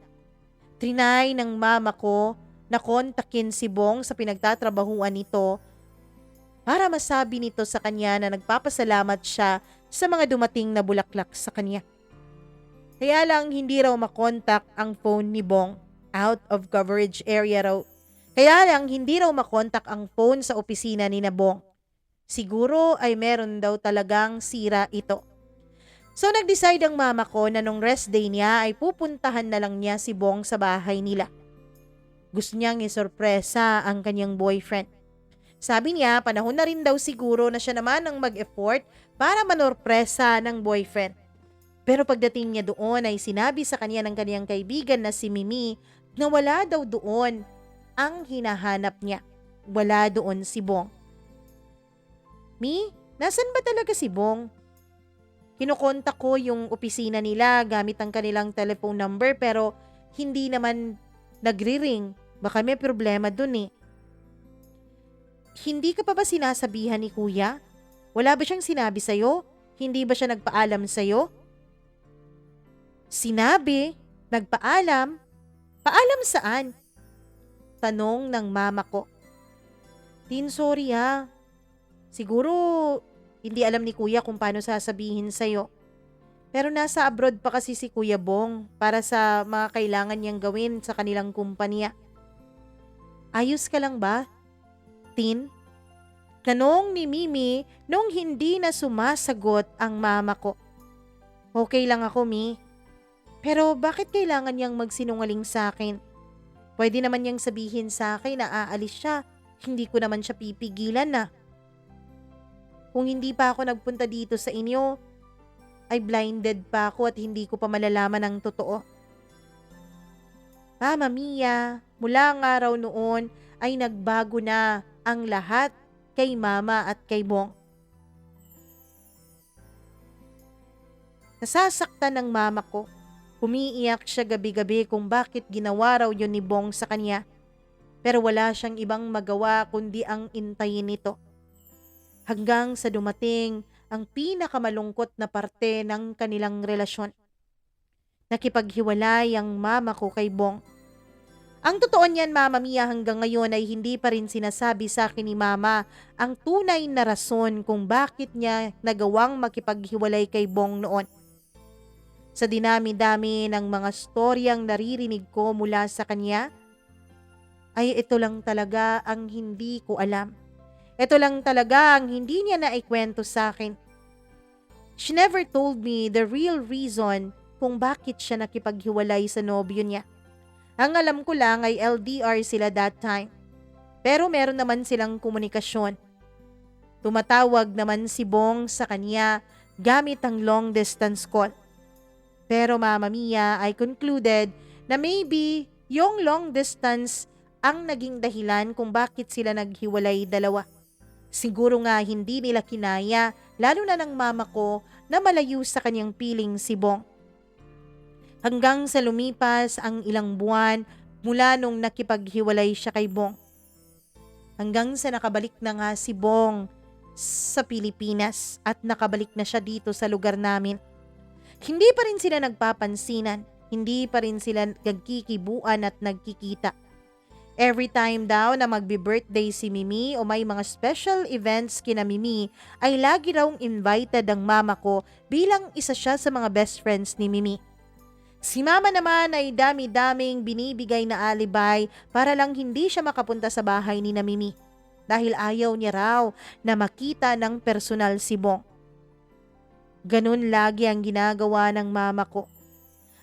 Trinay ng mama ko na kontakin si Bong sa pinagtatrabahuan nito para masabi nito sa kanya na nagpapasalamat siya sa mga dumating na bulaklak sa kanya. Kaya lang hindi raw makontak ang phone ni Bong. Out of coverage area raw. Kaya lang hindi raw makontak ang phone sa opisina ni Bong. Siguro ay meron daw talagang sira ito. So nag-decide ang mama ko na nung rest day niya ay pupuntahan na lang niya si Bong sa bahay nila. Gusto niyang isorpresa ang kanyang boyfriend. Sabi niya panahon na rin daw siguro na siya naman ang mag-effort para manorpresa ng boyfriend. Pero pagdating niya doon ay sinabi sa kanya ng kanyang kaibigan na si Mimi na wala daw doon ang hinahanap niya. Wala doon si Bong. Mi, nasan ba talaga si Bong? Kinukontak ko yung opisina nila gamit ang kanilang telephone number pero hindi naman nagri-ring. Baka may problema dun eh. Hindi ka pa ba sinasabihan ni kuya? Wala ba siyang sinabi sa'yo? Hindi ba siya nagpaalam sa'yo? Sinabi? Nagpaalam? Paalam saan? Tanong ng mama ko. Tin, sorry ha. Siguro hindi alam ni kuya kung paano sasabihin sa'yo. Pero nasa abroad pa kasi si Kuya Bong para sa mga kailangan niyang gawin sa kanilang kumpanya. Ayos ka lang ba, Tin? Tanong ni Mimi nung hindi na sumasagot ang mama ko. Okay lang ako, Mi. Pero bakit kailangan niyang magsinungaling sa akin? Pwede naman niyang sabihin sa akin na aalis siya. Hindi ko naman siya pipigilan na. Kung hindi pa ako nagpunta dito sa inyo, ay blinded pa ako at hindi ko pa malalaman ang totoo. Mama Mia, mula ng araw noon ay nagbago na ang lahat kay mama at kay Bong. Nasasaktan ng mama ko. Umiiyak siya gabi-gabi kung bakit ginawa raw yun ni Bong sa kanya. Pero wala siyang ibang magawa kundi ang intayin nito. Hanggang sa dumating ang pinakamalungkot na parte ng kanilang relasyon. Nakipaghiwalay ang mama ko kay Bong. Ang totoo niyan, Mama Mia, hanggang ngayon ay hindi pa rin sinasabi sa akin ni Mama ang tunay na rason kung bakit niya nagawang makipaghiwalay kay Bong noon. Sa dinami-dami ng mga storyang naririnig ko mula sa kanya, ay ito lang talaga ang hindi ko alam. Ito lang talaga ang hindi niya naikwento sa akin. She never told me the real reason kung bakit siya nakipaghiwalay sa nobyo niya. Ang alam ko lang ay LDR sila that time. Pero meron naman silang komunikasyon. Tumatawag naman si Bong sa kanya gamit ang long distance call. Pero Mama Mia, I concluded na maybe yung long distance ang naging dahilan kung bakit sila naghiwalay dalawa. Siguro nga hindi nila kinaya, lalo na ng mama ko, na malayo sa kanyang piling si Bong. Hanggang sa lumipas ang ilang buwan mula nung nakipaghiwalay siya kay Bong. Hanggang sa nakabalik na nga si Bong sa Pilipinas at nakabalik na siya dito sa lugar namin. Hindi pa rin sila nagpapansinan, hindi pa rin sila nagkikibuan at nagkikita. Every time daw na magbi-birthday si Mimi o may mga special events kina Mimi, ay lagi raw invited ang mama ko bilang isa siya sa mga best friends ni Mimi. Si mama naman ay dami-daming binibigay na alibay para lang hindi siya makapunta sa bahay ni na Mimi dahil ayaw niya raw na makita ng personal si Bong. Ganun lagi ang ginagawa ng mama ko.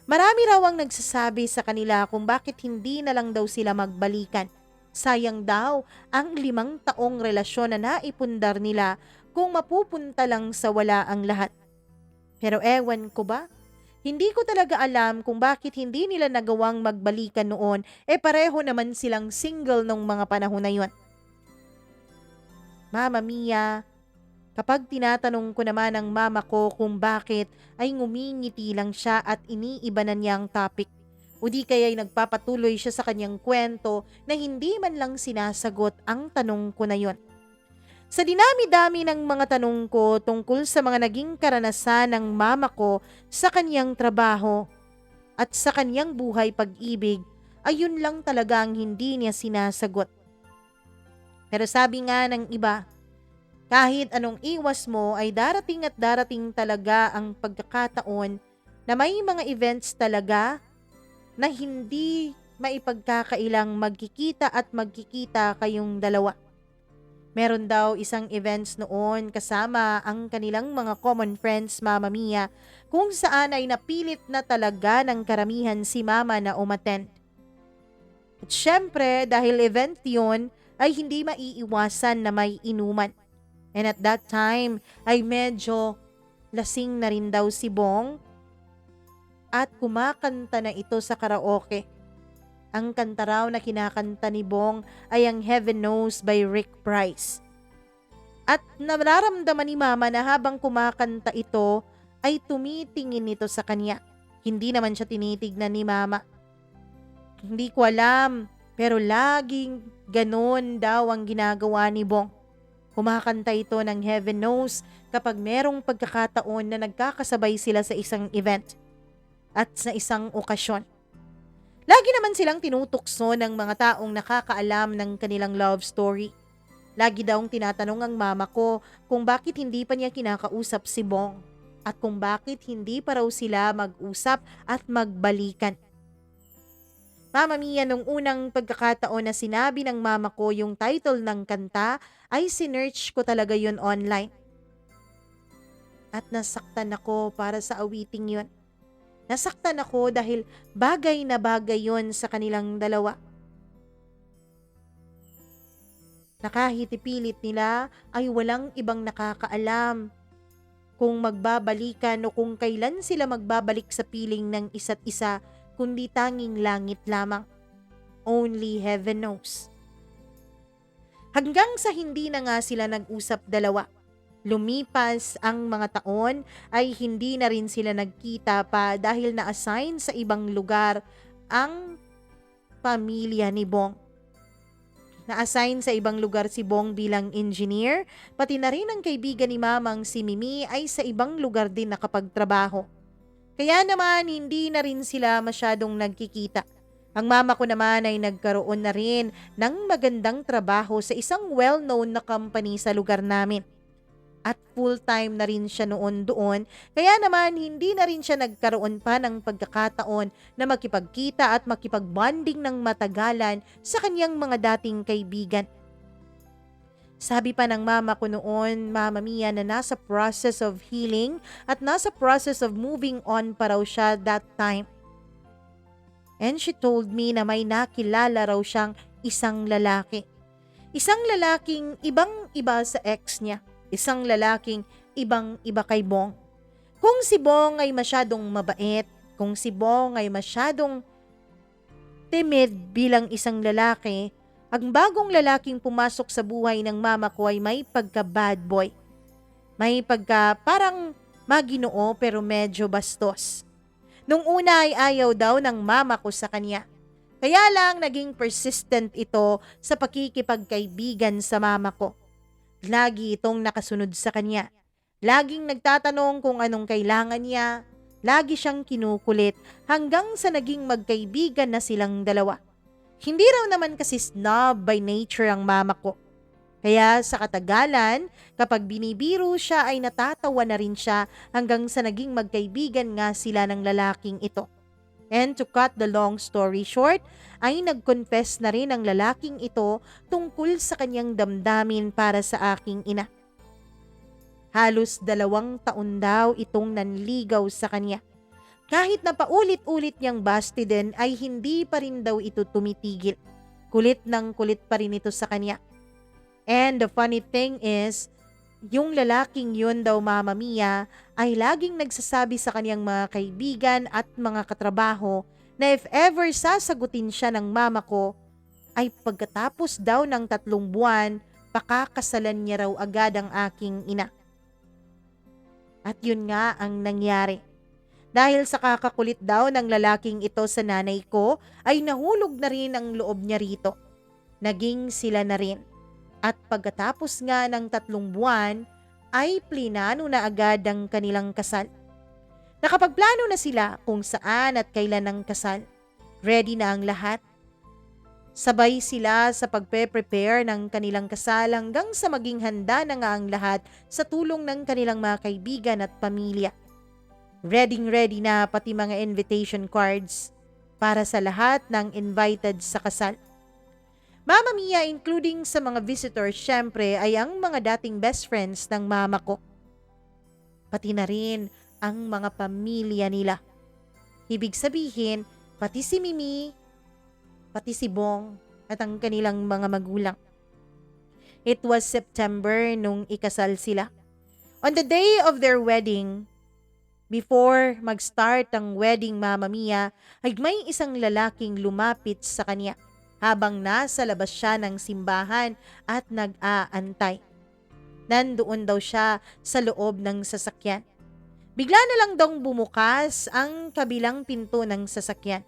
Marami raw ang nagsasabi sa kanila kung bakit hindi na lang daw sila magbalikan. Sayang daw ang 5 taong relasyon na naipundar nila kung mapupunta lang sa wala ang lahat. Pero ewan ko ba? Hindi ko talaga alam kung bakit hindi nila nagawang magbalikan noon, pareho naman silang single nung mga panahon na yun. Mama Mia, kapag tinatanong ko naman ang mama ko kung bakit, ay ngumingiti lang siya at iniiba na niya ang topic. O di kaya'y nagpapatuloy siya sa kanyang kwento na hindi man lang sinasagot ang tanong ko na yon. Sa dinami-dami ng mga tanong ko tungkol sa mga naging karanasan ng mama ko sa kanyang trabaho at sa kanyang buhay pag-ibig, ayun lang talaga ang hindi niya sinasagot. Pero sabi nga ng iba, kahit anong iwas mo ay darating at darating talaga ang pagkakataon na may mga events talaga na hindi maipagkakailang magkikita at magkikita kayong dalawa. Meron daw isang events noon kasama ang kanilang mga common friends, Mama Mia, kung saan ay napilit na talaga ng karamihan si Mama na umattend. At syempre dahil event yun ay hindi maiiwasan na may inuman. And at that time ay medyo lasing na rin daw si Bong at kumakanta na ito sa karaoke. Ang kanta raw na kinakanta ni Bong ay ang Heaven Knows by Rick Price. At nararamdaman ni Mama na habang kumakanta ito ay tumitingin ito sa kanya. Hindi naman siya tinitignan ni Mama. Hindi ko alam, pero laging ganon daw ang ginagawa ni Bong. Kumakanta ito ng Heaven Knows kapag merong pagkakataon na nagkakasabay sila sa isang event at sa isang okasyon. Lagi naman silang tinutukso ng mga taong nakakaalam ng kanilang love story. Lagi daw tinatanong ang mama ko kung bakit hindi pa niya kinakausap si Bong at kung bakit hindi pa raw sila mag-usap at magbalikan. Mama Mia, nung unang pagkakataon na sinabi ng mama ko yung title ng kanta, ay sinearch ko talaga yun online. At nasaktan ako para sa awiting yun. Nasaktan ako dahil bagay na bagay yun sa kanilang dalawa. Na kahit ipilit nila ay walang ibang nakakaalam kung magbabalikan o kung kailan sila magbabalik sa piling ng isa't isa, kundi tanging langit lamang. Only heaven knows. Hanggang sa hindi na nga sila nag-usap dalawa. Lumipas ang mga taon ay hindi na rin sila nagkita pa dahil na-assign sa ibang lugar ang pamilya ni Bong. Na-assign sa ibang lugar si Bong bilang engineer, pati na rin ang kaibigan ni Mamang si Mimi ay sa ibang lugar din nakapagtrabaho. Kaya naman hindi na rin sila masyadong nagkikita. Ang mama ko naman ay nagkaroon na rin ng magandang trabaho sa isang well-known na company sa lugar namin. At full-time na rin siya noon doon, kaya naman hindi na rin siya nagkaroon pa ng pagkakataon na makipagkita at makipagbonding ng matagalan sa kanyang mga dating kaibigan. Sabi pa ng mama ko noon, Mama Mia, na nasa process of healing at nasa process of moving on pa raw siya that time. And she told me na may nakilala raw siyang isang lalaki. Isang lalaking ibang-iba sa ex niya. Isang lalaking ibang-iba kay Bong. Kung si Bong ay masyadong mabait, kung si Bong ay masyadong timid bilang isang lalaki, ang bagong lalaking pumasok sa buhay ng mama ko ay may pagka-bad boy. May pagka parang maginoo pero medyo bastos. Nung una ay ayaw daw ng mama ko sa kanya. Kaya lang naging persistent ito sa pakikipagkaibigan sa mama ko. Lagi itong nakasunod sa kanya. Laging nagtatanong kung anong kailangan niya. Lagi siyang kinukulit hanggang sa naging magkaibigan na silang dalawa. Hindi raw naman kasi snob by nature ang mama ko. Kaya sa katagalan, kapag binibiro siya ay natatawa na rin siya hanggang sa naging magkaibigan nga sila ng lalaking ito. And to cut the long story short, ay nag-confess na rin ang lalaking ito tungkol sa kanyang damdamin para sa aking ina. Halos 2 taon daw itong nanligaw sa kanya. Kahit na paulit-ulit niyang bastidin ay hindi pa rin daw ito tumitigil. Kulit ng kulit pa rin ito sa kanya. And the funny thing is, yung lalaking yun daw, Mama Mia, ay laging nagsasabi sa kanyang mga kaibigan at mga katrabaho na if ever sasagutin siya ng mama ko, ay pagkatapos daw ng 3 buwan, pakakasalan niya raw agad ang aking ina. At yun nga ang nangyari. Dahil sa kakakulit daw ng lalaking ito sa nanay ko, ay nahulog na rin ang loob niya rito. Naging sila na rin. At pagkatapos nga ng 3 buwan, ay plinano na agad ang kanilang kasal. Nakapagplano na sila kung saan at kailan ang kasal. Ready na ang lahat. Sabay sila sa pagpe-prepare ng kanilang kasal hanggang sa maging handa na nga ang lahat sa tulong ng kanilang mga kaibigan at pamilya. Ready na pati mga invitation cards para sa lahat ng invited sa kasal. Mama Mia, including sa mga visitors, syempre ay ang mga dating best friends ng mama ko. Pati na rin ang mga pamilya nila. Ibig sabihin, pati si Mimi, pati si Bong at ang kanilang mga magulang. It was September nung ikasal sila. On the day of their wedding, before mag-start ang wedding, Mama Mia, ay may isang lalaking lumapit sa kanya habang nasa labas siya ng simbahan at nag-aantay. Nandoon daw siya sa loob ng sasakyan. Bigla na lang daw bumukas ang kabilang pinto ng sasakyan.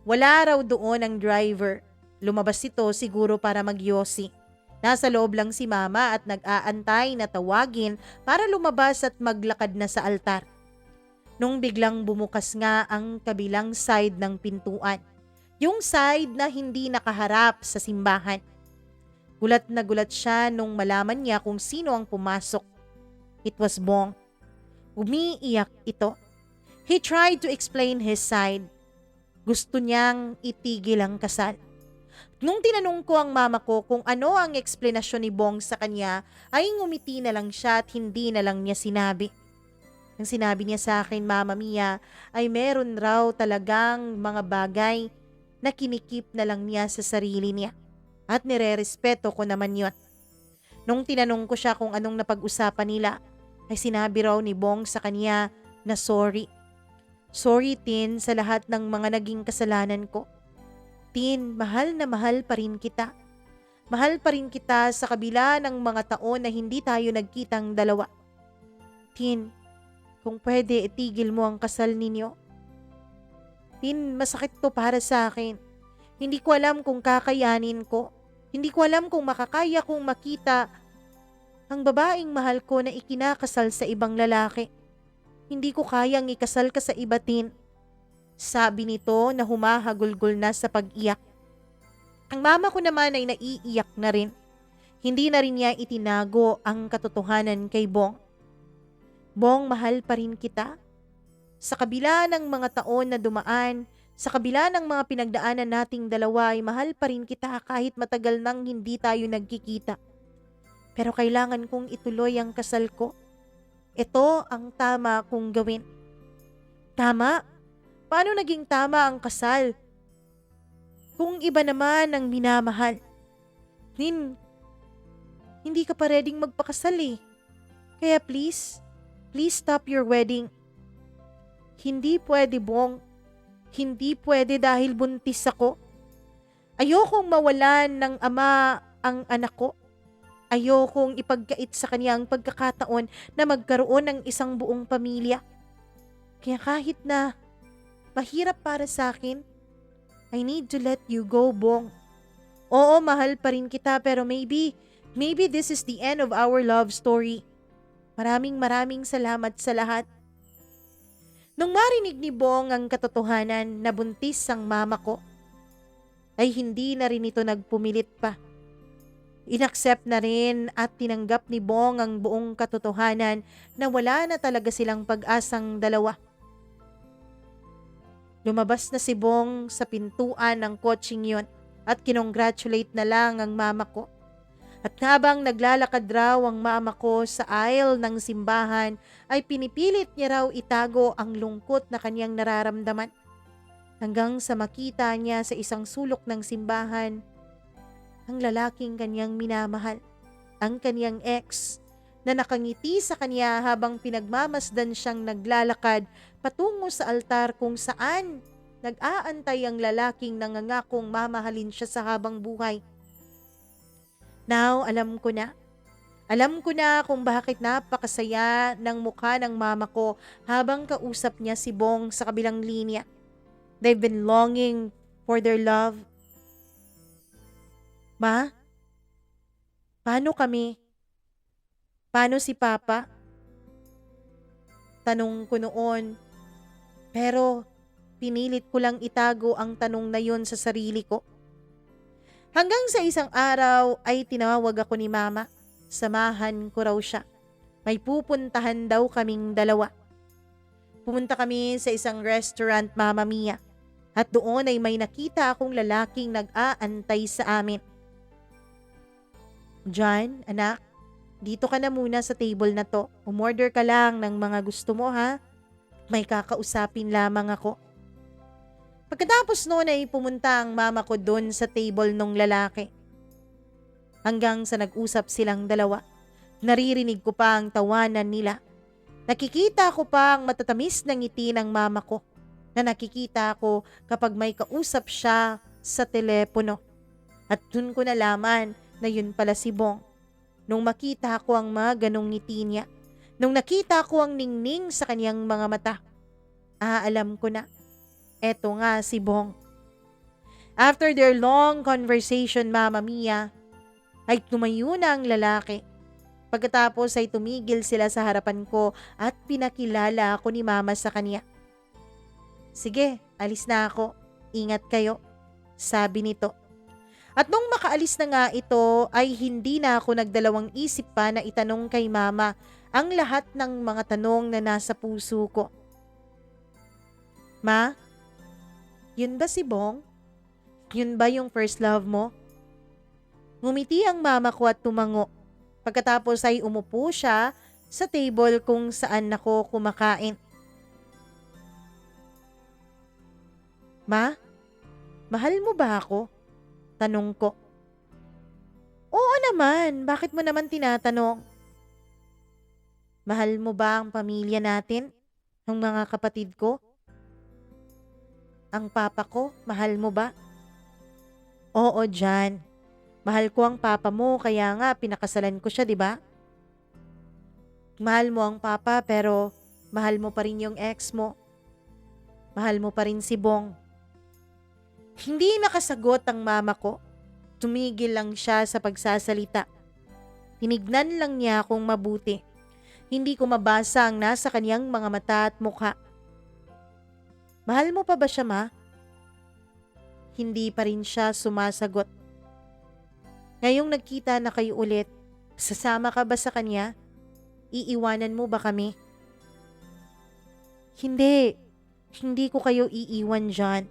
Wala raw doon ang driver. Lumabas ito siguro para magyosi. Nasa loob lang si mama at nag-aantay na tawagin para lumabas at maglakad na sa altar. Nung biglang bumukas nga ang kabilang side ng pintuan. Yung side na hindi nakaharap sa simbahan. Gulat na gulat siya nung malaman niya kung sino ang pumasok. It was Bong. Umiiyak ito. He tried to explain his side. Gusto niyang itigil ang kasal. Nung tinanong ko ang mama ko kung ano ang eksplenasyon ni Bong sa kanya, ay ngumiti na lang siya at hindi na lang niya sinabi. Ang sinabi niya sa akin, Mama Mia, ay meron raw talagang mga bagay na kinikip na lang niya sa sarili niya. At nire-respeto ko naman yun. Nung tinanong ko siya kung anong napag-usapan nila, ay sinabi raw ni Bong sa kanya na sorry. Sorry, Tin, sa lahat ng mga naging kasalanan ko. Tin, mahal na mahal pa rin kita. Mahal pa rin kita sa kabila ng mga taon na hindi tayo nagkitang dalawa. Tin, kung pwede itigil mo ang kasal ninyo. Tin, masakit to para sa akin. Hindi ko alam kung kakayanin ko. Hindi ko alam kung makakaya kong makita ang babaeng mahal ko na ikinakasal sa ibang lalaki. Hindi ko kayang ikasal ka sa iba, Tin. Sabi nito na humahagulgol na sa pag-iyak. Ang mama ko naman ay naiiyak na rin. Hindi na rin niya itinago ang katotohanan kay Bong. Bong, mahal pa rin kita. Sa kabila ng mga taon na dumaan, sa kabila ng mga pinagdaanan nating dalawa ay mahal pa rin kita kahit matagal nang hindi tayo nagkikita. Pero kailangan kong ituloy ang kasal ko. Ito ang tama kong gawin. Tama? Paano naging tama ang kasal? Kung iba naman ang minamahal. Hindi ka pa reading magpakasal eh. Kaya please stop your wedding. Hindi pwede, Bong. Hindi pwede dahil buntis ako. Ayokong mawalan ng ama ang anak ko. Ayokong ipagkait sa kanya ang pagkakataon na magkaroon ng isang buong pamilya. Kaya kahit na mahirap para sa akin, I need to let you go, Bong. Oo, mahal pa rin kita pero maybe this is the end of our love story. Maraming salamat sa lahat. Nung marinig ni Bong ang katotohanan na buntis ang mama ko, ay hindi na rin ito nagpumilit pa. Inaccept na rin at tinanggap ni Bong ang buong katotohanan na wala na talaga silang pag-asang dalawa. Lumabas na si Bong sa pintuan ng kotseng yun at kinongratulate na lang ang mama ko. At habang naglalakad raw ang mama ko sa aisle ng simbahan ay pinipilit niya raw itago ang lungkot na kanyang nararamdaman. Hanggang sa makita niya sa isang sulok ng simbahan ang lalaking kanyang minamahal, ang kanyang ex na nakangiti sa kanya habang pinagmamasdan siyang naglalakad patungo sa altar kung saan nag-aantay ang lalaking nangangakong mamahalin siya sa habang buhay. Now, alam ko na. Alam ko na kung bakit napakasaya ng mukha ng mama ko habang kausap niya si Bong sa kabilang linya. They've been longing for their love. Ma, paano kami? Paano si Papa? Tanong ko noon. Pero pinilit ko lang itago ang tanong na yun sa sarili ko. Hanggang sa isang araw ay tinawag ako ni Mama. Samahan ko raw siya. May pupuntahan daw kaming dalawa. Pumunta kami sa isang restaurant, Mama Mia. At doon ay may nakita akong lalaking nag-aantay sa amin. John, anak, dito ka na muna sa table na to. Umorder ka lang ng mga gusto mo, ha? May kakausapin lamang ako. Pagkatapos noon ay pumunta ang mama ko doon sa table nung lalaki. Hanggang sa nag-usap silang dalawa, naririnig ko pa ang tawanan nila. Nakikita ko pa ang matatamis na ngiti ng mama ko na nakikita ko kapag may kausap siya sa telepono. At dun ko nalaman na yun pala si Bong. Nung makita ko ang mga ganong ngiti niya, nung nakita ko ang ningning sa kanyang mga mata, alam ko na. Eto nga si Bong. After their long conversation, Mama Mia, ay tumayo na ang lalaki. Pagkatapos ay tumigil sila sa harapan ko at pinakilala ako ni Mama sa kanya. Sige, alis na ako. Ingat kayo, sabi nito. At nung makaalis na nga ito ay hindi na ako nagdalawang isip pa na itanong kay Mama ang lahat ng mga tanong na nasa puso ko. Ma, yun ba si Bong? Yun ba yung first love mo? Ngumiti ang mama ko at tumango. Pagkatapos ay umupo siya sa table kung saan ako kumakain. Ma, mahal mo ba ako? Tanong ko. Oo naman, bakit mo naman tinatanong? Mahal mo ba ang pamilya natin? Ang mga kapatid ko? Ang papa ko, mahal mo ba? Oo, Jan. Mahal ko ang papa mo kaya nga pinakasalan ko siya, di ba? Mahal mo ang papa pero mahal mo pa rin yung ex mo. Mahal mo pa rin si Bong. Hindi nakasagot ang mama ko. Tumigil lang siya sa pagsasalita. Tinignan lang niya akong mabuti. Hindi ko mabasa ang nasa kaniyang mga mata at mukha. Mahal mo pa ba siya, Ma? Hindi pa rin siya sumasagot. Ngayong nagkita na kayo ulit, sasama ka ba sa kanya? Iiwanan mo ba kami? Hindi. Hindi ko kayo iiwan dyan.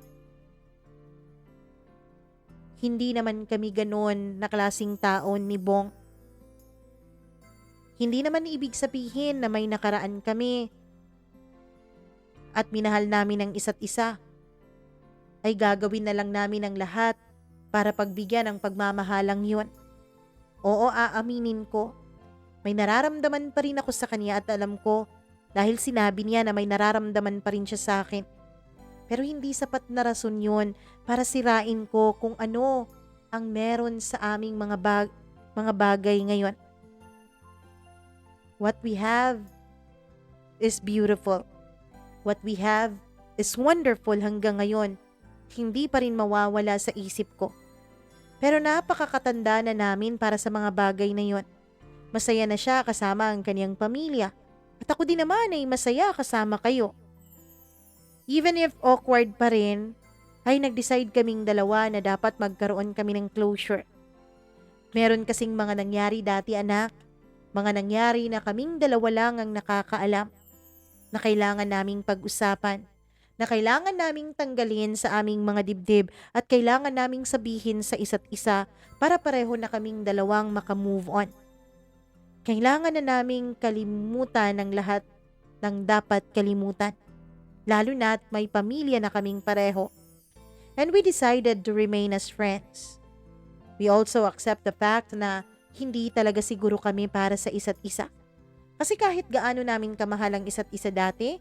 Hindi naman kami ganoon na klaseng taon ni Bong. Hindi naman ibig sabihin na may nakaraan kami at minahal namin ang isa't isa. Ay gagawin na lang namin ang lahat para pagbigyan ng pagmamahalang yun. Oo, aaminin ko. May nararamdaman pa rin ako sa kanya at alam ko dahil sinabi niya na may nararamdaman pa rin siya sa akin. Pero hindi sapat na rason yun para sirain ko kung ano ang meron sa aming mga bagay ngayon. What we have is beautiful. What we have is wonderful hanggang ngayon. Hindi pa rin mawawala sa isip ko. Pero napakakatanda na namin para sa mga bagay na yon. Masaya na siya kasama ang kanyang pamilya. At ako din naman ay masaya kasama kayo. Even if awkward pa rin, ay nag-decide kaming dalawa na dapat magkaroon kami ng closure. Meron kasing mga nangyari dati, anak. Mga nangyari na kaming dalawa lang ang nakakaalam. Na kailangan naming pag-usapan. Na kailangan naming tanggalin sa aming mga dibdib at kailangan naming sabihin sa isa't isa para pareho na kaming dalawang makamove on. Kailangan na naming kalimutan ang lahat ng dapat kalimutan. Lalo na't may pamilya na kaming pareho. And we decided to remain as friends. We also accept the fact na hindi talaga siguro kami para sa isa't isa. Kasi kahit gaano namin kamahal ang isa't isa dati,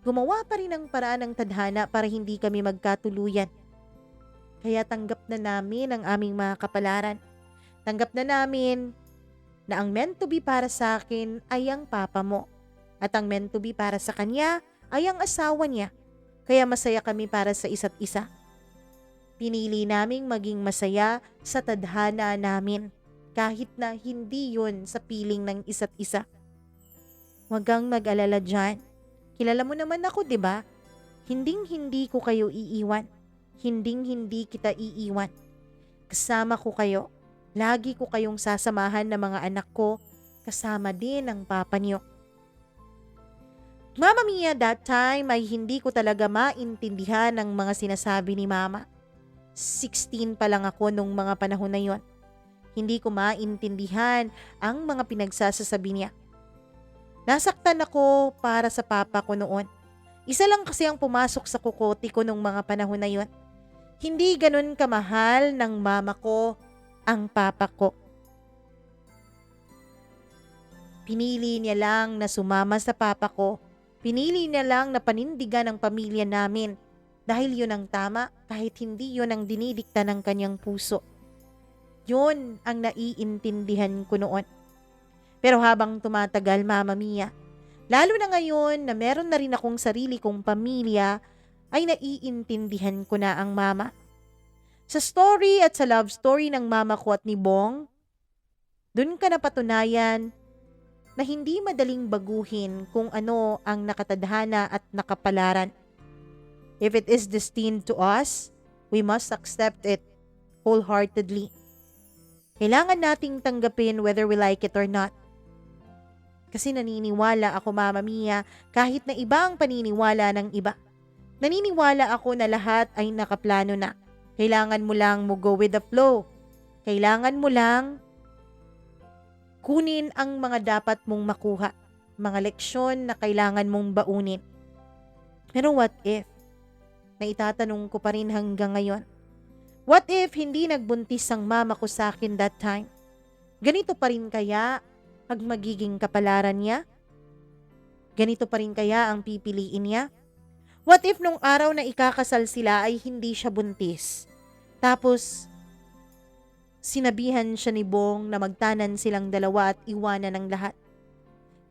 gumawa pa rin ang paraan ng tadhana para hindi kami magkatuluyan. Kaya tanggap na namin ang aming mga kapalaran. Tanggap na namin na ang meant to be para sa akin ay ang papa mo. At ang meant to be para sa kanya ay ang asawa niya. Kaya masaya kami para sa isa't isa. Pinili naming maging masaya sa tadhana namin kahit na hindi yun sa piling ng isa't isa. Huwag kang mag-alala dyan. Kilala mo naman ako, 'di ba? Hinding-hindi ko kayo iiwan. Hinding-hindi kita iiwan. Kasama ko kayo. Lagi ko kayong sasamahan ng mga anak ko, kasama din ang papa niyo. Mama Mia, that time ay hindi ko talaga maintindihan ang mga sinasabi ni Mama. 16 pa lang ako nung mga panahon na yon. Hindi ko maintindihan ang mga pinagsasasabi niya. Nasaktan ako para sa papa ko noon. Isa lang kasi ang pumasok sa kukote ko nung mga panahon na yon. Hindi ganun kamahal ng mama ko ang papa ko. Pinili niya lang na sumama sa papa ko. Pinili niya lang na panindigan ang pamilya namin dahil yun ang tama kahit hindi yun ang dinidikta ng kanyang puso. Yun ang naiintindihan ko noon. Pero habang tumatagal, Mama Mia, lalo na ngayon na meron na rin akong sarili kong pamilya, ay naiintindihan ko na ang mama. Sa story at sa love story ng mama ko at ni Bong, dun ka napatunayan na hindi madaling baguhin kung ano ang nakatadhana at nakapalaran. If it is destined to us, we must accept it wholeheartedly. Kailangan nating tanggapin whether we like it or not. Kasi naniniwala ako, Mama Mia, kahit na iba ang paniniwala ng iba. Naniniwala ako na lahat ay nakaplano na. Kailangan mo lang mo go with the flow. Kailangan mo lang kunin ang mga dapat mong makuha. Mga leksyon na kailangan mong baunin. Pero what if? Na itatanong ko pa rin hanggang ngayon. What if hindi nagbuntis ang mama ko sa akin that time? Ganito pa rin kaya pag magiging kapalaran niya? Ganito pa rin kaya ang pipiliin niya? What if nung araw na ikakasal sila ay hindi siya buntis? Tapos, sinabihan siya ni Bong na magtanan silang dalawa at iwanan ng lahat.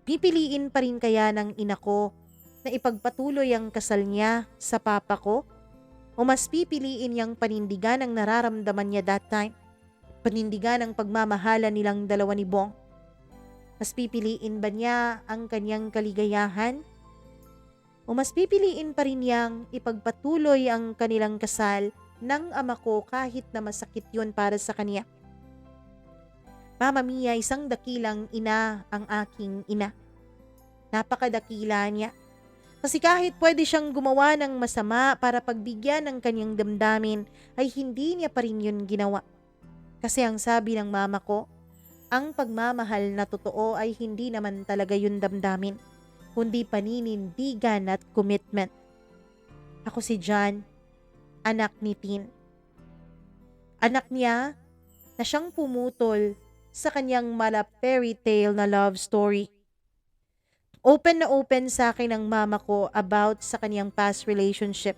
Pipiliin pa rin kaya ng ina ko na ipagpatuloy ang kasal niya sa papa ko? O mas pipiliin niyang panindigan ang nararamdaman niya that time? Panindigan ang pagmamahala nilang dalawa ni Bong? Mas pipiliin ba niya ang kanyang kaligayahan? O mas pipiliin pa rin niyang ipagpatuloy ang kanilang kasal ng ama ko kahit na masakit yun para sa kanya? Mama Mia, isang dakilang ina ang aking ina. Napakadakila niya. Kasi kahit pwede siyang gumawa ng masama para pagbigyan ng kanyang damdamin, ay hindi niya pa rin yun ginawa. Kasi ang sabi ng mama ko, ang pagmamahal na totoo ay hindi naman talaga yun damdamin, kundi paninindigan at commitment. Ako si John, anak ni Tin. Anak niya na siyang pumutol sa kanyang mala fairy tale na love story. Open na open sa akin ang mama ko about sa kanyang past relationship.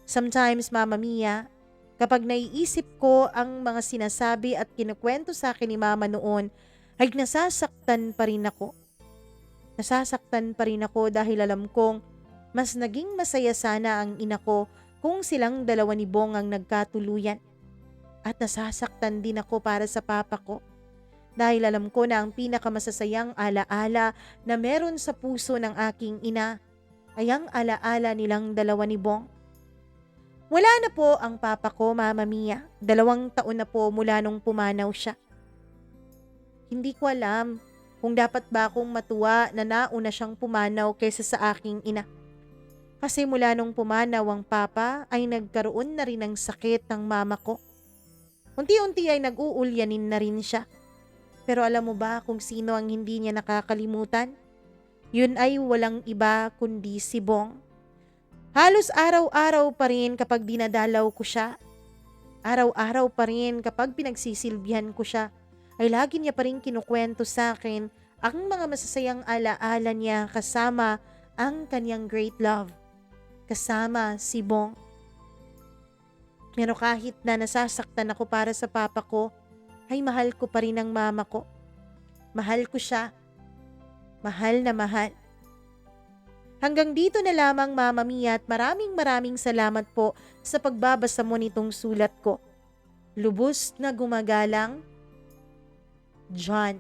Sometimes, Mama Mia, kapag naiisip ko ang mga sinasabi at kinukwento sa akin ni mama noon, ay nasasaktan pa rin ako. Nasasaktan pa rin ako dahil alam kong mas naging masaya sana ang ina ko kung silang dalawa ni Bong ang nagkatuluyan. At nasasaktan din ako para sa papa ko. Dahil alam ko na ang pinakamasasayang alaala na meron sa puso ng aking ina ay ang alaala nilang dalawa ni Bong. Wala na po ang papa ko, Mama Mia. 2 taon na po mula nung pumanaw siya. Hindi ko alam kung dapat ba akong matuwa na nauna siyang pumanaw kaysa sa aking ina. Kasi mula nung pumanaw ang papa ay nagkaroon na rin ng sakit ng mama ko. Unti-unti ay nag-uulyanin na rin siya. Pero alam mo ba kung sino ang hindi niya nakakalimutan? Yun ay walang iba kundi si Bong. Halos araw-araw pa rin kapag dinadalaw ko siya. Araw-araw pa rin kapag pinagsisilbihan ko siya, ay lagi niya pa rin kinukwento sa akin ang mga masasayang alaala niya kasama ang kanyang great love. Kasama si Bong. Pero kahit na nasasaktan ako para sa papa ko, ay mahal ko pa rin ang mama ko. Mahal ko siya. Mahal na mahal. Hanggang dito na lamang, Mama Mia, at maraming salamat po sa pagbabasa mo nitong sulat ko. Lubos na gumagalang, John.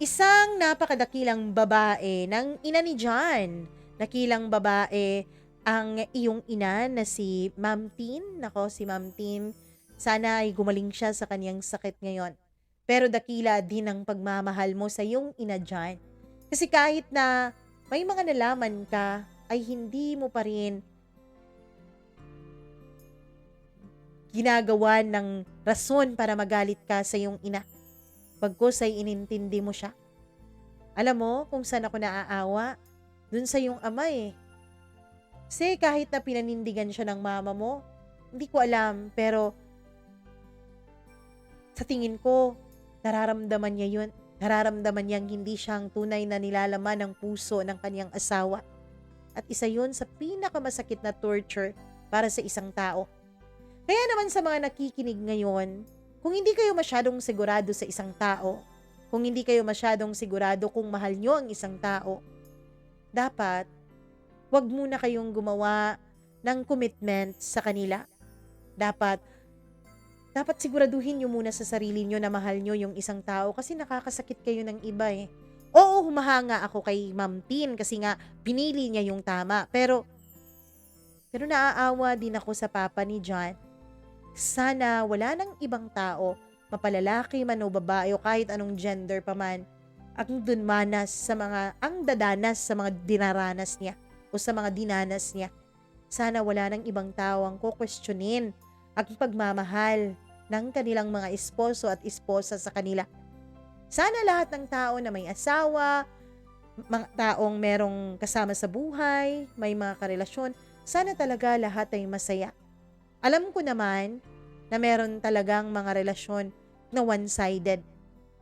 Isang napakadakilang babae ng ina ni John. Dakilang babae ang iyong ina na si Ma'am Tin. Nako, si Ma'am Tin, sana ay gumaling siya sa kanyang sakit ngayon. Pero dakila din ang pagmamahal mo sa iyong ina John. Kasi kahit na may mga nalaman ka, ay hindi mo pa rin ginagawa ng rason para magalit ka sa iyong ina. Pagkos ay inintindi mo siya. Alam mo kung saan ako naaawa? Dun sa iyong ama eh. Kasi kahit na pinanindigan siya ng mama mo, hindi ko alam, pero sa tingin ko, nararamdaman niya yun. Nararamdaman niyang hindi siyang tunay na nilalaman ng puso ng kanyang asawa. At isa yun sa pinakamasakit na torture para sa isang tao. Kaya naman sa mga nakikinig ngayon, kung hindi kayo masyadong sigurado sa isang tao, kung hindi kayo masyadong sigurado kung mahal nyo ang isang tao, dapat wag muna kayong gumawa ng commitment sa kanila. Dapat siguraduhin nyo muna sa sarili nyo na mahal nyo yung isang tao kasi nakakasakit kayo ng iba eh. Oo, humahanga ako kay Ma'am Tin kasi nga pinili niya yung tama. Pero naaawa din ako sa papa ni John. Sana wala nang ibang tao, mapalalaki man o babae o kahit anong gender pa man, ang dadanas sa mga dinaranas niya o sa mga dinanas niya. Sana wala nang ibang tao ang kukwestiyonin ang pagmamahal ng kanilang mga esposo at esposa sa kanila. Sana lahat ng tao na may asawa, mga taong merong kasama sa buhay, may mga karelasyon, sana talaga lahat ay masaya. Alam ko naman na meron talagang mga relasyon na one-sided.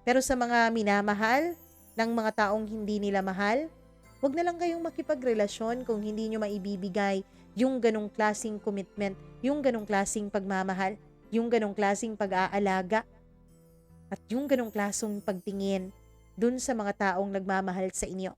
Pero sa mga minamahal ng mga taong hindi nila mahal, wag na lang kayong makipagrelasyon kung hindi nyo maibibigay yung ganong klaseng commitment, yung ganong klaseng pagmamahal, yung ganong klaseng pag-aalaga, at yung ganong klaseng pagtingin dun sa mga taong nagmamahal sa inyo.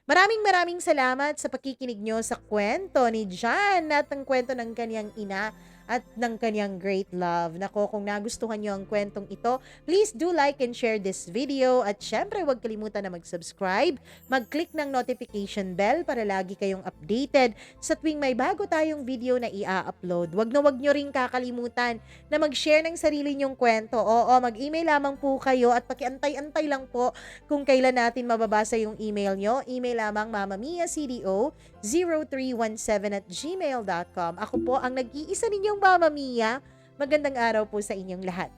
Maraming salamat sa pakikinig nyo sa kwento ni John at ang kwento ng kanyang ina at ng kanyang great love. Nako, kung nagustuhan nyo ang kwentong ito, please do like and share this video at syempre huwag kalimutan na mag-subscribe, mag-click ng notification bell para lagi kayong updated sa tuwing may bago tayong video na i-upload. Huwag nyo rin kakalimutan na mag-share ng sarili nyong kwento. Oo, mag-email lamang po kayo at pakiantay-antay lang po kung kailan natin mababasa yung email nyo. Email lamang mamamia.cdo0317@gmail.com. Ako po ang nag-iisa ninyong Mama Mia. Magandang araw po sa inyong lahat.